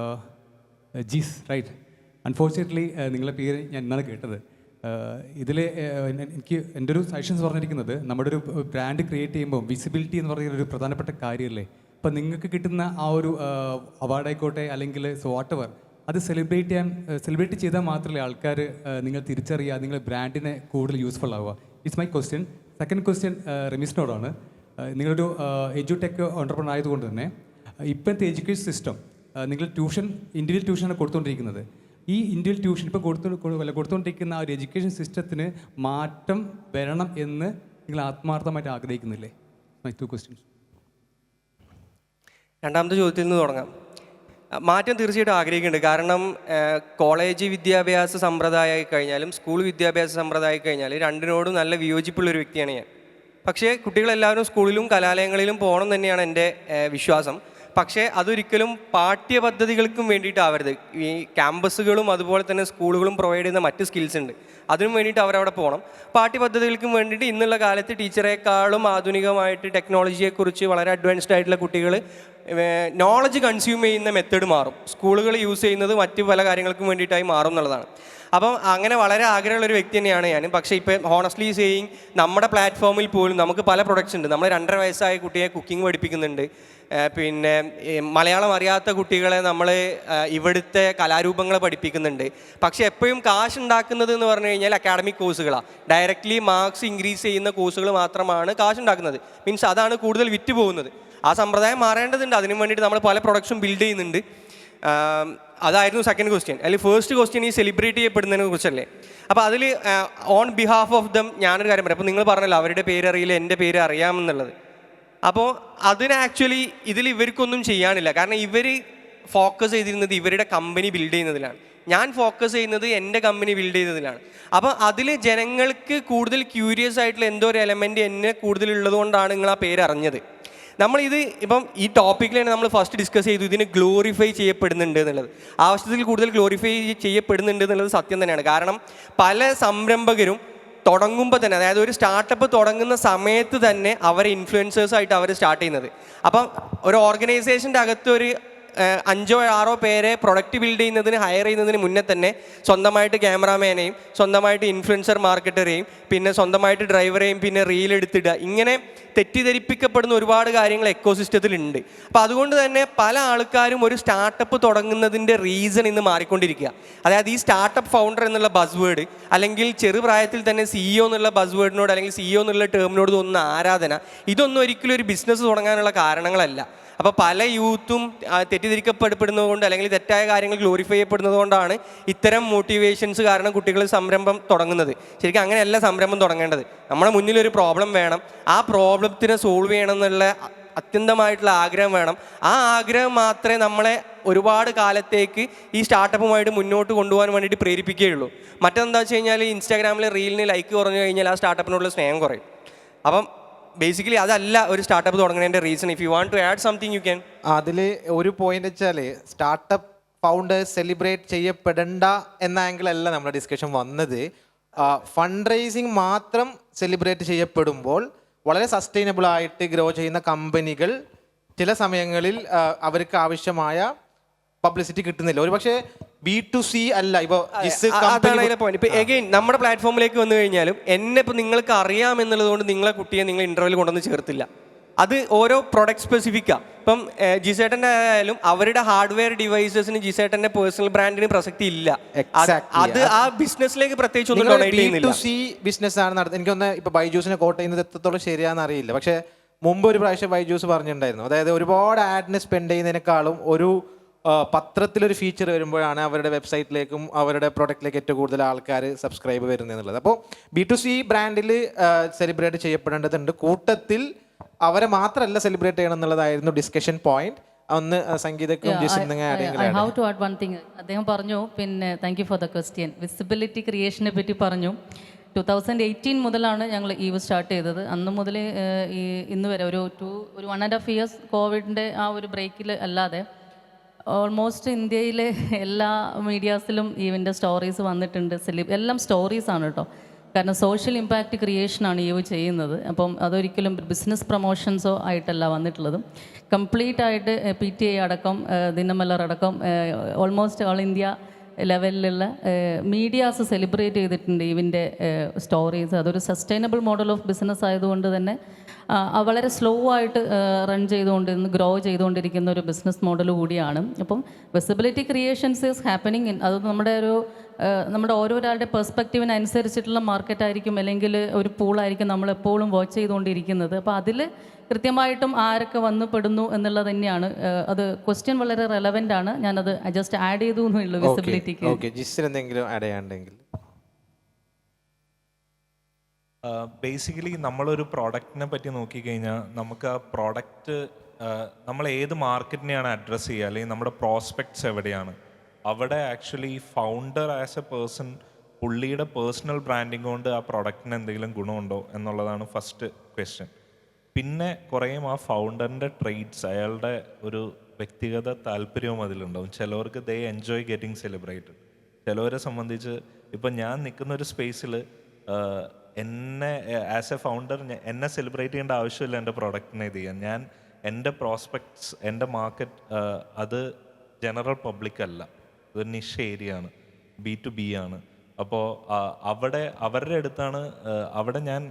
E: Jees, right? Unfortunately നിങ്ങളുടെ പേര് ഞാൻ ഇന്നാണ് കേട്ടത്. ഇതിൽ എനിക്ക് എൻ്റെ ഒരു സജഷൻസ് പറഞ്ഞിരിക്കുന്നത് നമ്മുടെ ഒരു ബ്രാൻഡ് ക്രിയേറ്റ് ചെയ്യുമ്പോൾ വിസിബിലിറ്റി എന്ന് പറയുന്ന ഒരു പ്രധാനപ്പെട്ട കാര്യമല്ലേ. അപ്പം നിങ്ങൾക്ക് കിട്ടുന്ന ആ ഒരു അവാർഡായിക്കോട്ടെ അല്ലെങ്കിൽ വാട്ട് എവർ അത് സെലിബ്രേറ്റ് ചെയ്താൽ മാത്രമല്ലേ ആൾക്കാർ നിങ്ങൾ തിരിച്ചറിയുക, നിങ്ങളുടെ ബ്രാൻഡിനെ കൂടുതൽ യൂസ്ഫുൾ ആവുക. It's my question. Second question റമീസിനോടാണ്. നിങ്ങളൊരു എഡ്യൂടെക് ഓണ്ടർപ്രണർ ആയതുകൊണ്ട് തന്നെ ഇപ്പോഴത്തെ എഡ്യൂക്കേഷൻ സിസ്റ്റം നിങ്ങൾ ഇൻഡിവിജ്വൽ ട്യൂഷനാണ് കൊടുത്തുകൊണ്ടിരിക്കുന്നത്. ഈ ഇൻഡിവിജ്വൽ ട്യൂഷൻ ഇപ്പോൾ കൊടുത്തുകൊണ്ടിരിക്കുന്ന ആ ഒരു എഡ്യൂക്കേഷൻ സിസ്റ്റത്തിന് മാറ്റം വരണം എന്ന് നിങ്ങൾ ആത്മാർത്ഥമായിട്ട് ആഗ്രഹിക്കുന്നില്ലേ? My 2 questions.
D: രണ്ടാമത്തെ ചോദ്യത്തിൽ നിന്ന് തുടങ്ങാം. മാറ്റം തീർച്ചയായിട്ടും ആഗ്രഹിക്കുന്നുണ്ട്. കാരണം കോളേജ് വിദ്യാഭ്യാസ സമ്പ്രദായമായി കഴിഞ്ഞാലും സ്കൂൾ വിദ്യാഭ്യാസ സമ്പ്രദായമായി കഴിഞ്ഞാലും രണ്ടിനോടും നല്ല വിയോജിപ്പുള്ളൊരു വ്യക്തിയാണ് ഞാൻ. പക്ഷേ കുട്ടികളെല്ലാവരും സ്കൂളിലും കലാലയങ്ങളിലും പോകണം തന്നെയാണ് എൻ്റെ വിശ്വാസം. പക്ഷേ അതൊരിക്കലും പാഠ്യപദ്ധതികൾക്കും വേണ്ടിയിട്ടാവരുത്. ഈ ക്യാമ്പസുകളും അതുപോലെ തന്നെ സ്കൂളുകളും പ്രൊവൈഡ് ചെയ്യുന്ന മറ്റ് സ്കിൽസ് ഉണ്ട്, അതിനും വേണ്ടിയിട്ട് അവരവിടെ പോകണം. പാഠ്യപദ്ധതികൾക്കും വേണ്ടിയിട്ട് ഇന്നുള്ള കാലത്ത് ടീച്ചറേക്കാളും ആധുനികമായിട്ട് ടെക്നോളജിയെക്കുറിച്ച് വളരെ അഡ്വാൻസ്ഡ് ആയിട്ടുള്ള കുട്ടികൾ നോളജ് കൺസ്യൂം ചെയ്യുന്ന മെത്തേഡ് മാറും. സ്കൂളുകൾ യൂസ് ചെയ്യുന്നത് മറ്റ് പല കാര്യങ്ങൾക്കും വേണ്ടിയിട്ടായി മാറും എന്നുള്ളതാണ്. അപ്പം അങ്ങനെ വളരെ ആഗ്രഹമുള്ളൊരു വ്യക്തി തന്നെയാണ് ഞാൻ. പക്ഷേ ഇപ്പം ഹോണസ്റ്റ്ലി സേയിങ് നമ്മുടെ പ്ലാറ്റ്ഫോമിൽ പോലും നമുക്ക് പല പ്രൊഡക്ട്സ് ഉണ്ട്. നമ്മൾ 2.5 വയസ്സായ കുട്ടിയെ കുക്കിംഗ് പഠിപ്പിക്കുന്നുണ്ട്. പിന്നെ മലയാളം അറിയാത്ത കുട്ടികളെ നമ്മൾ ഇവിടുത്തെ കലാരൂപങ്ങൾ പഠിപ്പിക്കുന്നുണ്ട്. പക്ഷേ എപ്പോഴും കാശ് ഉണ്ടാക്കുന്നത് എന്ന് പറഞ്ഞു കഴിഞ്ഞാൽ അക്കാഡമിക് കോഴ്സുകളാണ്. ഡയറക്റ്റ്ലി മാർക്സ് ഇൻക്രീസ് ചെയ്യുന്ന കോഴ്സുകൾ മാത്രമാണ് കാശ് ഉണ്ടാക്കുന്നത്. മീൻസ് അതാണ് കൂടുതൽ വിറ്റ് പോകുന്നത്. ആ സമ്പ്രദായം മാറേണ്ടതുണ്ട്. അതിനു വേണ്ടിയിട്ട് നമ്മൾ പല പ്രൊഡക്ട്സും ബിൽഡ് ചെയ്യുന്നുണ്ട്. അതായിരുന്നു സെക്കൻഡ് ക്വസ്റ്റ്യൻ. അല്ലെങ്കിൽ ഫസ്റ്റ് ക്വസ്റ്റ്യൻ ഈ സെലിബ്രേറ്റ് ചെയ്യപ്പെടുന്നതിനെ കുറിച്ചല്ലേ. അപ്പോൾ അതിൽ ഓൺ ബിഹാഫ് ഓഫ് ദം ഞാനൊരു കാര്യം പറയാം. അപ്പോൾ നിങ്ങൾ പറഞ്ഞല്ലോ അവരുടെ പേരറിയില്ല, എൻ്റെ പേര് അറിയാമെന്നുള്ളത്. അപ്പോൾ അതിന് ആക്ച്വലി ഇതിൽ ഇവർക്കൊന്നും ചെയ്യാനില്ല. കാരണം ഇവർ ഫോക്കസ് ചെയ്തിരുന്നത് ഇവരുടെ കമ്പനി ബിൽഡ് ചെയ്യുന്നതിലാണ്. ഞാൻ ഫോക്കസ് ചെയ്യുന്നത് എൻ്റെ കമ്പനി ബിൽഡ് ചെയ്യുന്നതിലാണ്. അപ്പോൾ അതിൽ ജനങ്ങൾക്ക് കൂടുതൽ ക്യൂരിയസ് ആയിട്ടുള്ള എന്തോ ഒരു എലമെൻറ്റ് എന്നെ കൂടുതലുള്ളത് കൊണ്ടാണ് നിങ്ങൾ ആ പേര് അറിഞ്ഞത്. നമ്മളിത് ഇപ്പം ഈ ടോപ്പിക്കിൽ തന്നെ നമ്മൾ ഫസ്റ്റ് ഡിസ്കസ് ചെയ്തു, ഇതിന് ഗ്ലോറിഫൈ ചെയ്യപ്പെടുന്നുണ്ട് എന്നുള്ളത്. ആവശ്യത്തിൽ കൂടുതൽ ഗ്ലോറിഫൈ ചെയ്യപ്പെടുന്നുണ്ട് എന്നുള്ളത് സത്യം തന്നെയാണ്. കാരണം പല സംരംഭകരും തുടങ്ങുമ്പോൾ തന്നെ, അതായത് ഒരു സ്റ്റാർട്ടപ്പ് തുടങ്ങുന്ന സമയത്ത് തന്നെ അവരെ ഇൻഫ്ലുവൻസേഴ്സായിട്ട് അവർ സ്റ്റാർട്ട് ചെയ്യുന്നത്. അപ്പം ഒരു ഓർഗനൈസേഷൻ്റെ അകത്ത് ഒരു 5 or 6 പേരെ പ്രൊഡക്റ്റ് ബിൽഡ് ചെയ്യുന്നതിന് ഹയർ ചെയ്യുന്നതിന് മുന്നേ തന്നെ സ്വന്തമായിട്ട് ക്യാമറാമാനെയും സ്വന്തമായിട്ട് ഇൻഫ്ലുവൻസർ മാർക്കറ്ററെയും പിന്നെ സ്വന്തമായിട്ട് ഡ്രൈവറെയും പിന്നെ റീൽ എടുത്തിടുക, ഇങ്ങനെ തെറ്റിദ്ധരിപ്പിക്കപ്പെടുന്ന ഒരുപാട് കാര്യങ്ങൾ എക്കോസിസ്റ്റത്തിലുണ്ട്. അപ്പോൾ അതുകൊണ്ട് തന്നെ പല ആൾക്കാരും ഒരു സ്റ്റാർട്ടപ്പ് തുടങ്ങുന്നതിൻ്റെ റീസൺ ഇന്ന് മാറിക്കൊണ്ടിരിക്കുക. അതായത് ഈ സ്റ്റാർട്ടപ്പ് ഫൗണ്ടർ എന്നുള്ള ബസ് വേർഡ് അല്ലെങ്കിൽ ചെറുപ്രായത്തിൽ തന്നെ CEO എന്നുള്ള ബസ് വേർഡിനോട് അല്ലെങ്കിൽ CEO എന്നുള്ള ടേമിനോട് തോന്നുന്ന ആരാധന, ഇതൊന്നും ഒരിക്കലും ഒരു ബിസിനസ് തുടങ്ങാനുള്ള കാരണങ്ങളല്ല. അപ്പോൾ പല യൂത്തും തെറ്റിദ്ധരിക്കപ്പെടുന്നത് കൊണ്ട് അല്ലെങ്കിൽ തെറ്റായ കാര്യങ്ങൾ ഗ്ലോറിഫൈ ചെയ്യപ്പെടുന്നത് കൊണ്ടാണ് ഇത്തരം മോട്ടിവേഷൻസ് കാരണം കുട്ടികൾ സംരംഭം തുടങ്ങുന്നത്. ശരിക്കും അങ്ങനെയല്ല സംരംഭം തുടങ്ങേണ്ടത്. നമ്മുടെ മുന്നിലൊരു പ്രോബ്ലം വേണം, ആ പ്രോബ്ലത്തിനെ സോൾവ് ചെയ്യണം എന്നുള്ള അത്യന്തമായിട്ടുള്ള ആഗ്രഹം വേണം. ആ ആഗ്രഹം മാത്രമേ നമ്മളെ ഒരുപാട് കാലത്തേക്ക് ഈ സ്റ്റാർട്ടപ്പുമായിട്ട് മുന്നോട്ട് കൊണ്ടുപോകാൻ വേണ്ടിയിട്ട് പ്രേരിപ്പിക്കുകയുള്ളൂ. മറ്റെന്താ വെച്ച് കഴിഞ്ഞാൽ ഇൻസ്റ്റാഗ്രാമിലെ റീലിന് ലൈക്ക് കുറഞ്ഞു കഴിഞ്ഞാൽ ആ സ്റ്റാർട്ടപ്പിനുള്ള സ്നേഹം കുറയും. അപ്പം ബേസിക്കലി അതല്ല ഒരു സ്റ്റാർട്ടപ്പ് തുടങ്ങുന്നതിൻ്റെ reason. If you want to add something you can.
A: അതിൽ ഒരു പോയിന്റ് വെച്ചാൽ സ്റ്റാർട്ടപ്പ് ഫൗണ്ടേഴ്സ് സെലിബ്രേറ്റ് ചെയ്യപ്പെടേണ്ട എന്ന ആംഗിളല്ല നമ്മുടെ ഡിസ്കഷൻ വന്നത്. ഫണ്ട് റൈസിങ് മാത്രം സെലിബ്രേറ്റ് ചെയ്യപ്പെടുമ്പോൾ വളരെ സസ്റ്റൈനബിൾ ആയിട്ട് ഗ്രോ ചെയ്യുന്ന കമ്പനികൾ ചില സമയങ്ങളിൽ അവർക്ക് ആവശ്യമായ പബ്ലിസിറ്റി കിട്ടുന്നില്ല. ഒരു പക്ഷേ B2C അല്ല. ഇപ്പോൾ
D: എഗെയിൻ നമ്മുടെ പ്ലാറ്റ്ഫോമിലേക്ക് വന്നു കഴിഞ്ഞാലും എന്നെ ഇപ്പോൾ നിങ്ങൾക്ക് അറിയാമെന്നുള്ളത് കൊണ്ട് നിങ്ങളെ കുട്ടിയെ നിങ്ങൾ ഇന്റർവ്യൂവിൽ കൊണ്ടുവന്ന് ചേർത്തില്ല. അത് ഓരോ പ്രൊഡക്റ്റ് സ്പെസിഫിക്കാണ്. ഇപ്പം ജിസേട്ടൻ്റെ ആയാലും അവരുടെ ഹാർഡ്വെയർ ഡിവൈസസിന് ജിസേട്ടൻ്റെ പേഴ്സണൽ ബ്രാൻഡിന് പ്രസക്തി ഇല്ല. അത് ആ ബിസിനസ്സിലേക്ക് പ്രത്യേകിച്ച് ഒന്നും ഡൊണേറ്റ് ചെയ്യുന്നില്ല.
A: B2C ബിസിനസ് ആണ് നടത്തുന്നത്. എനിക്കൊന്ന് ഇപ്പോൾ ബൈജൂസിനെ കോട്ട് ചെയ്യുന്നത് എത്രത്തോളം ശരിയാണെന്ന് അറിയില്ല. പക്ഷേ മുമ്പ് ഒരു പ്രാവശ്യം ബൈജൂസ് പറഞ്ഞിട്ടുണ്ടായിരുന്നു, അതായത് ഒരുപാട് ആഡിന് സ്പെൻഡ് ചെയ്യുന്നതിനേക്കാളും ഒരു പത്രത്തിലൊരു ഫീച്ചർ വരുമ്പോഴാണ് അവരുടെ വെബ്സൈറ്റിലേക്കും അവരുടെ പ്രൊഡക്റ്റിലേക്ക് ഏറ്റവും കൂടുതൽ ആൾക്കാർ സബ്സ്ക്രൈബ് വരുന്നത് എന്നുള്ളത്. അപ്പോൾ B2C ബ്രാൻഡിൽ സെലിബ്രേറ്റ് ചെയ്യപ്പെടേണ്ടതുണ്ട്. കൂട്ടത്തിൽ അവരെ മാത്രമല്ല സെലിബ്രേറ്റ് ചെയ്യണം എന്നുള്ളതായിരുന്നു ഡിസ്കഷൻ പോയിന്റ്. ഒന്ന് സംഗീതക്കും
B: I have to add one thing. അദ്ദേഹം പറഞ്ഞു, പിന്നെ thank you for the question. Visibility ക്രിയേഷനെ പറ്റി പറഞ്ഞു. 2018 മുതലാണ് ഞങ്ങൾ ഈവ് സ്റ്റാർട്ട് ചെയ്തത്. അന്ന് മുതൽ ഈ ഇന്ന് വരെ ഒരു 1.5 years കോവിഡിൻ്റെ ആ ഒരു ബ്രേക്കിൽ അല്ലാതെ ഓൾമോസ്റ്റ് ഇന്ത്യയിലെ എല്ലാ മീഡിയാസിലും ഈവിൻ്റെ സ്റ്റോറീസ് വന്നിട്ടുണ്ട്. എല്ലാം സ്റ്റോറീസാണ് കേട്ടോ. കാരണം സോഷ്യൽ ഇമ്പാക്റ്റ് ക്രിയേഷനാണ് ഈവ് ചെയ്യുന്നത്. അപ്പം അതൊരിക്കലും ബിസിനസ് പ്രൊമോഷൻസോ ആയിട്ടല്ല വന്നിട്ടുള്ളത്. കംപ്ലീറ്റ് ആയിട്ട് PTA അടക്കം ദിനമലർ അടക്കം ഓൾമോസ്റ്റ് ഓൾ ഇന്ത്യ ലെവലിലുള്ള മീഡിയാസ് സെലിബ്രേറ്റ് ചെയ്തിട്ടുണ്ട് ഇവൻ്റെ സ്റ്റോറീസ്. അതൊരു സസ്റ്റൈനബിൾ മോഡൽ ഓഫ് ബിസിനസ് ആയതുകൊണ്ട് തന്നെ വളരെ സ്ലോ ആയിട്ട് റൺ ചെയ്തുകൊണ്ടിരുന്ന് ഗ്രോ ചെയ്തുകൊണ്ടിരിക്കുന്ന ഒരു ബിസിനസ് മോഡൽ കൂടിയാണ്. അപ്പം വിസിബിലിറ്റി ക്രിയേഷൻസ് ഈസ് ഹാപ്പനിങ്. അത് നമ്മുടെ ഓരോരാളുടെ പെർസ്പെക്റ്റീവിനനുസരിച്ചിട്ടുള്ള മാർക്കറ്റായിരിക്കും, അല്ലെങ്കിൽ ഒരു പൂളായിരിക്കും നമ്മളെപ്പോഴും വാച്ച് ചെയ്തുകൊണ്ടിരിക്കുന്നത്. അപ്പോൾ അതിൽ കൃത്യമായിട്ടും ആരൊക്കെ വന്നു പെടുന്നു എന്നുള്ളത് തന്നെയാണ്. അത് ക്വസ്റ്റ്യൻ വളരെ റെലവൻ്റ് ആണ്. ഞാനത് ജസ്റ്റ് ആഡ് ചെയ്തു എന്നുള്ളൂ വിസിബിലിറ്റിക്ക്.
A: ഓക്കെ, ജിസിന് എന്തെങ്കിലും ആഡ് ചെയ്യാണ്ടെങ്കിൽ?
C: ബേസിക്കലി നമ്മളൊരു പ്രോഡക്റ്റിനെ പറ്റി നോക്കിക്കഴിഞ്ഞാൽ നമുക്ക് ആ പ്രോഡക്റ്റ് നമ്മൾ ഏത് മാർക്കറ്റിനെയാണ് അഡ്രസ്സ് ചെയ്യുക, അല്ലെങ്കിൽ നമ്മുടെ പ്രോസ്പെക്ട്സ് എവിടെയാണ്, അവിടെ actually founder as A person പുള്ളിയുടെ പേഴ്സണൽ ബ്രാൻഡിങ് കൊണ്ട് ആ പ്രോഡക്റ്റിന് എന്തെങ്കിലും ഗുണമുണ്ടോ എന്നുള്ളതാണ് ഫസ്റ്റ് ക്വസ്റ്റ്യൻ. പിന്നെ കുറേയും ആ ഫൗണ്ടറിൻ്റെ ട്രെയ്റ്റ്സ്, അയാളുടെ ഒരു വ്യക്തിഗത താല്പര്യവും അതിലുണ്ടാവും. ചിലവർക്ക് ദേ എൻജോയ് ഗെറ്റിംഗ് സെലിബ്രേറ്റഡ്. ചിലവരെ സംബന്ധിച്ച് ഇപ്പം ഞാൻ നിൽക്കുന്ന ഒരു സ്പേസിൽ എന്നെ ആസ് എ ഫൗണ്ടർ എന്നെ സെലിബ്രേറ്റ് ചെയ്യേണ്ട ആവശ്യമില്ല എൻ്റെ പ്രോഡക്റ്റിനെ ഇത് ചെയ്യാൻ. ഞാൻ എൻ്റെ പ്രോസ്പെക്ട്സ്, എൻ്റെ മാർക്കറ്റ് അത് ജനറൽ പബ്ലിക് അല്ല, ഇതൊരു നിഷ് ഏരിയ ആണ്, B2B ആണ്. അപ്പോൾ അവിടെ അവരുടെ അടുത്താണ് അവിടെ ഞാൻ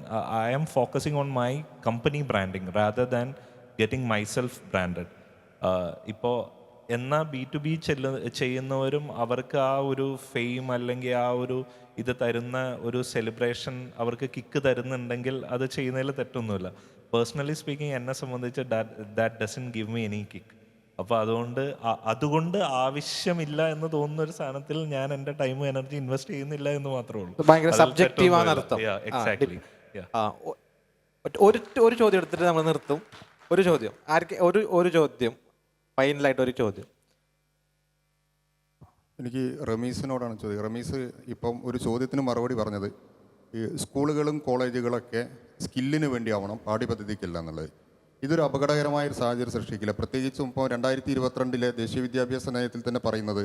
C: I am focusing on my company branding rather than getting myself branded. ഇപ്പോൾ എന്നാൽ B2B ചെയ്യുന്നവരും അവർക്ക് ആ ഒരു ഫെയിം അല്ലെങ്കിൽ ആ ഒരു ഇത് തരുന്ന ഒരു സെലിബ്രേഷൻ അവർക്ക് കിക്ക് തരുന്നുണ്ടെങ്കിൽ അത് ചെയ്യുന്നതിൽ തെറ്റൊന്നുമില്ല. പേഴ്സണലി സ്പീക്കിംഗ് എന്നെ സംബന്ധിച്ച് that doesn't give me any kick. അപ്പോൾ അതുകൊണ്ട് ആവശ്യമില്ല എന്ന് തോന്നുന്ന ഒരു സാധനത്തിൽ ഞാൻ എൻ്റെ ടൈമും എനർജി ഇൻവെസ്റ്റ് ചെയ്യുന്നില്ല എന്ന് മാത്രമേ ഉള്ളൂ.
A: ഭയങ്കര സബ്ജക്റ്റീവാണ് അർത്ഥം.
C: എക്സാക്ട്ലി.
A: ഒരു ചോദ്യം എടുത്തിട്ട് നമ്മൾ നിർത്തും. ഒരു ചോദ്യം ഒരു ചോദ്യം ഫൈനലായിട്ട് ഒരു ചോദ്യം
F: എനിക്ക് റമീസിനോടാണ് ചോദ്യം. റമീസ് ഇപ്പം ഒരു ചോദ്യത്തിന് മറുപടി പറഞ്ഞത് ഈ സ്കൂളുകളും കോളേജുകളൊക്കെ സ്കില്ലിന് വേണ്ടിയാവണം, പാഠ്യപദ്ധതിക്കല്ല എന്നുള്ളത്. ഇതൊരു അപകടകരമായൊരു സാഹചര്യം സൃഷ്ടിക്കില്ല. പ്രത്യേകിച്ചും ഇപ്പോൾ 2022 ദേശീയ വിദ്യാഭ്യാസ നയത്തിൽ തന്നെ പറയുന്നത്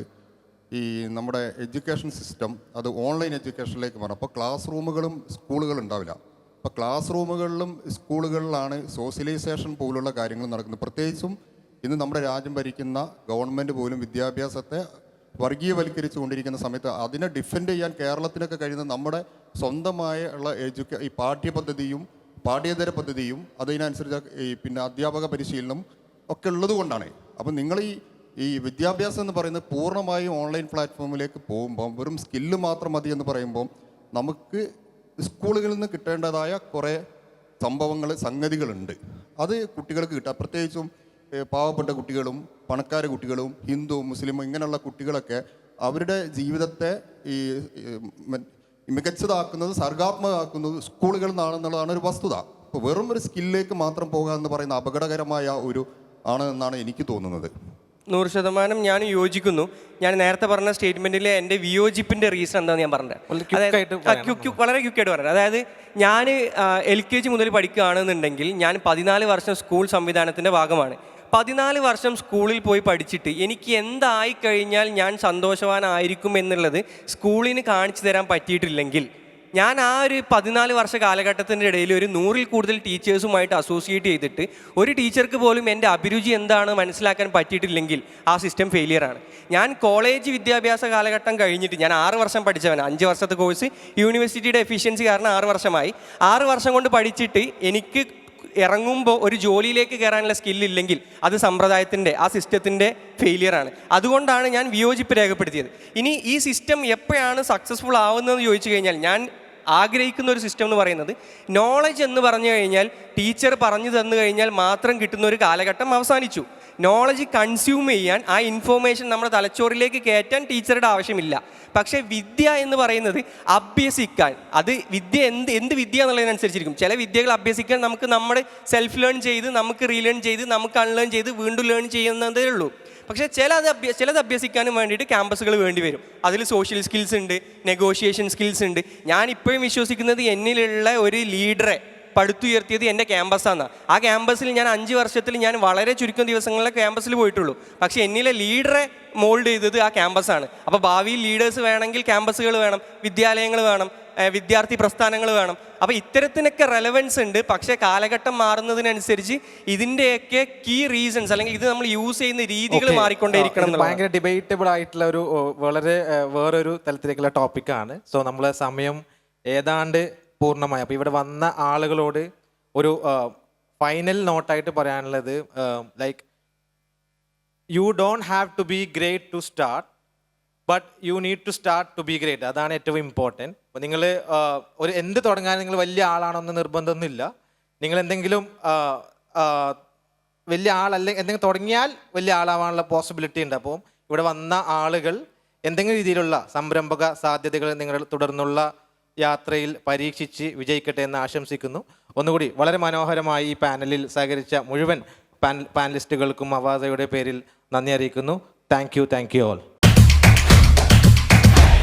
F: ഈ നമ്മുടെ എഡ്യൂക്കേഷൻ സിസ്റ്റം അത് ഓൺലൈൻ എഡ്യൂക്കേഷനിലേക്ക് മാറും. അപ്പോൾ ക്ലാസ് റൂമുകളും സ്കൂളുകളും ഉണ്ടാവില്ല. അപ്പോൾ ക്ലാസ് റൂമുകളിലും സ്കൂളുകളിലാണ് സോഷ്യലൈസേഷൻ പോലുള്ള കാര്യങ്ങൾ നടക്കുന്നത്. പ്രത്യേകിച്ചും ഇന്ന് നമ്മുടെ രാജ്യം ഭരിക്കുന്ന ഗവൺമെൻറ് പോലും വിദ്യാഭ്യാസത്തെ വർഗീയവൽക്കരിച്ചു കൊണ്ടിരിക്കുന്ന സമയത്ത് അതിനെ ഡിഫെൻഡ് ചെയ്യാൻ കേരളത്തിനൊക്കെ കഴിയുന്ന നമ്മുടെ സ്വന്തമായ ഉള്ള ഈ പാഠ്യപദ്ധതിയും പാഠ്യേതര പദ്ധതിയും അതിനനുസരിച്ച് പിന്നെ അധ്യാപക പരിശീലനം ഒക്കെ ഉള്ളത് കൊണ്ടാണ്. അപ്പം നിങ്ങൾ ഈ വിദ്യാഭ്യാസം എന്ന് പറയുന്നത് പൂർണ്ണമായും ഓൺലൈൻ പ്ലാറ്റ്ഫോമിലേക്ക് പോകുമ്പം വെറും സ്കില്ല് മാത്രം മതി എന്ന് പറയുമ്പം നമുക്ക് സ്കൂളുകളിൽ നിന്ന് കിട്ടേണ്ടതായ കുറേ സംഗതികളുണ്ട്. അത് കുട്ടികൾക്ക് കിട്ടുക. പ്രത്യേകിച്ചും പാവപ്പെട്ട കുട്ടികളും പണക്കാര കുട്ടികളും ഹിന്ദു മുസ്ലിം ഇങ്ങനെയുള്ള കുട്ടികളൊക്കെ അവരുടെ ജീവിതത്തെ ഈ മികച്ചതാക്കുന്നത് സർഗാത്മകമാക്കുന്നത് സ്കൂളുകളിൽ നിന്നാണെന്നുള്ളതാണ് ഒരു വസ്തുത. അപ്പോൾ വെറും ഒരു സ്കില്ലിലേക്ക് മാത്രം പോകുക എന്ന് പറയുന്ന അപകടകരമായ ആണെന്നാണ് എനിക്ക് തോന്നുന്നത്.
D: 100% ഞാൻ യോജിക്കുന്നു. ഞാൻ നേരത്തെ പറഞ്ഞ സ്റ്റേറ്റ്മെൻറ്റിൽ എൻ്റെ വിയോജിപ്പിൻ്റെ റീസൺ എന്താണെന്ന് ഞാൻ പറഞ്ഞത്. വളരെ ക്വിക്കായിട്ട് പറഞ്ഞത്. അതായത് ഞാൻ LKG മുതൽ പഠിക്കുകയാണെന്നുണ്ടെങ്കിൽ ഞാൻ 14 വർഷം സ്കൂൾ സംവിധാനത്തിൻ്റെ ഭാഗമാണ്. 14 വർഷം സ്കൂളിൽ പോയി പഠിച്ചിട്ട് എനിക്ക് എന്തായി കഴിഞ്ഞാൽ ഞാൻ സന്തോഷവാനായിരിക്കും എന്നുള്ളത് സ്കൂളിന് കാണിച്ചു തരാൻ പറ്റിയിട്ടില്ലെങ്കിൽ ഞാൻ ആ ഒരു 14 വർഷ കാലഘട്ടത്തിൻ്റെ ഇടയിൽ ഒരു 100-ൽ കൂടുതൽ ടീച്ചേഴ്സുമായിട്ട് അസോസിയേറ്റ് ചെയ്തിട്ട് ഒരു ടീച്ചർക്ക് പോലും എൻ്റെ അഭിരുചി എന്താണ് മനസ്സിലാക്കാൻ പറ്റിയിട്ടില്ലെങ്കിൽ ആ സിസ്റ്റം ഫെയിലിയറാണ്. ഞാൻ കോളേജ് വിദ്യാഭ്യാസ കാലഘട്ടം കഴിഞ്ഞിട്ട് ഞാൻ 6 വർഷം പഠിച്ചവനാണ്. 5 വർഷത്തെ കോഴ്സ് യൂണിവേഴ്സിറ്റിയുടെ എഫിഷ്യൻസി കാരണം 6 വർഷമായി. 6 വർഷം കൊണ്ട് പഠിച്ചിട്ട് എനിക്ക് ഇറങ്ങുമ്പോൾ ഒരു ജോലിയിലേക്ക് കയറാനുള്ള സ്കില്ലില്ലെങ്കിൽ അത് സമ്പ്രദായത്തിൻ്റെ ആ സിസ്റ്റത്തിൻ്റെ ഫെയിലിയറാണ്. അതുകൊണ്ടാണ് ഞാൻ വിയോജിപ്പ് രേഖപ്പെടുത്തിയത്. ഇനി ഈ സിസ്റ്റം എപ്പോഴാണ് സക്സസ്ഫുൾ ആവുന്നതെന്ന് ചോദിച്ചു കഴിഞ്ഞാൽ ഞാൻ ആഗ്രഹിക്കുന്ന ഒരു സിസ്റ്റം എന്ന് പറയുന്നത് നോളജ് എന്ന് പറഞ്ഞു കഴിഞ്ഞാൽ ടീച്ചർ പറഞ്ഞു തന്നു കഴിഞ്ഞാൽ മാത്രം കിട്ടുന്ന ഒരു കാലഘട്ടം അവസാനിച്ചു. നോളജ് കൺസ്യൂം ചെയ്യാൻ ആ ഇൻഫോർമേഷൻ നമ്മുടെ തലച്ചോറിലേക്ക് കയറ്റാൻ ടീച്ചറുടെ ആവശ്യമില്ല. പക്ഷേ വിദ്യ എന്ന് പറയുന്നത് അഭ്യസിക്കാൻ, അത് വിദ്യ എന്ത് വിദ്യ എന്നുള്ളതിനനുസരിച്ചിരിക്കും. ചില വിദ്യകൾ അഭ്യസിക്കാൻ നമുക്ക് നമ്മുടെ സെൽഫ് ലേൺ ചെയ്ത് നമുക്ക് റീലേൺ ചെയ്ത് നമുക്ക് അൺലേൺ ചെയ്ത് വീണ്ടും ലേൺ ചെയ്യുന്നതേ ഉള്ളൂ. പക്ഷേ ചിലത് അഭ്യസിക്കാനും വേണ്ടിയിട്ട് ക്യാമ്പസുകൾ വേണ്ടി വരും. അതിൽ സോഷ്യൽ സ്കിൽസ് ഉണ്ട്, നെഗോഷിയേഷൻ സ്കിൽസ് ഉണ്ട്. ഞാൻ ഇപ്പോഴും വിശ്വസിക്കുന്നത് എന്നിലുള്ള ഒരു ലീഡറെ പടുത്തുയർത്തിയത് എൻ്റെ ക്യാമ്പസാണ്. ആ ക്യാമ്പസിൽ ഞാൻ 5 വർഷത്തിൽ ഞാൻ വളരെ ചുരുക്കം ദിവസങ്ങളിലെ ക്യാമ്പസിൽ പോയിട്ടുള്ളൂ. പക്ഷേ എന്നിലെ ലീഡറെ മോൾഡ് ചെയ്തത് ആ ക്യാമ്പസാണ്. അപ്പോൾ ഭാവിയിൽ ലീഡേഴ്സ് വേണമെങ്കിൽ ക്യാമ്പസുകൾ വേണം, വിദ്യാലയങ്ങൾ വേണം. വിദ്യാർത്ഥി പ്രസ്ഥാനങ്ങൾ വേണം. അപ്പോൾ ഇത്തരത്തിനൊക്കെ റെലവൻസ് ഉണ്ട്. പക്ഷേ കാലഘട്ടം മാറുന്നതിനനുസരിച്ച് ഇതിൻ്റെയൊക്കെ കീ റീസൺസ് അല്ലെങ്കിൽ ഇത് നമ്മൾ യൂസ് ചെയ്യുന്ന രീതികൾ മാറിക്കൊണ്ടേയിരിക്കണം
A: ഇത് ഭയങ്കര ഡിബേറ്റബിൾ ആയിട്ടുള്ള ഒരു വളരെ വേറൊരു തലത്തിലേക്കുള്ള ടോപ്പിക്കാണ്. സോ നമ്മൾ സമയം ഏതാണ്ട് പൂർണ്ണമായി. അപ്പോൾ ഇവിടെ വന്ന ആളുകളോട് ഒരു ഫൈനൽ നോട്ടായിട്ട് പറയാനുള്ളത് like you don't have to be great to start, but you need to start to be great. അതാണ് ഏറ്റവും ഇമ്പോർട്ടൻറ്റ്. അപ്പോൾ നിങ്ങൾ ഒരു എന്ത് തുടങ്ങാൻ നിങ്ങൾ വലിയ ആളാണെന്ന് നിർബന്ധമൊന്നുമില്ല. നിങ്ങൾ എന്തെങ്കിലും വലിയ ആളല്ല എന്തെങ്കിലും തുടങ്ങിയാൽ വലിയ ആളാവാനുള്ള പോസിബിലിറ്റി ഉണ്ട്. അപ്പോൾ ഇവിടെ വന്ന ആളുകൾ എന്തെങ്കിലും രീതിയിലുള്ള സംരംഭക സാധ്യതകൾ നിങ്ങൾ തുടർന്നുള്ള യാത്രയിൽ പരീക്ഷിച്ച് വിജയിക്കട്ടെ എന്ന് ആശംസിക്കുന്നു. ഒന്നുകൂടി വളരെ മനോഹരമായി ഈ പാനലിൽ സഹകരിച്ച മുഴുവൻ പാനലിസ്റ്റുകൾക്കും അവാദയുടെ പേരിൽ നന്ദി അറിയിക്കുന്നു. Thank you all.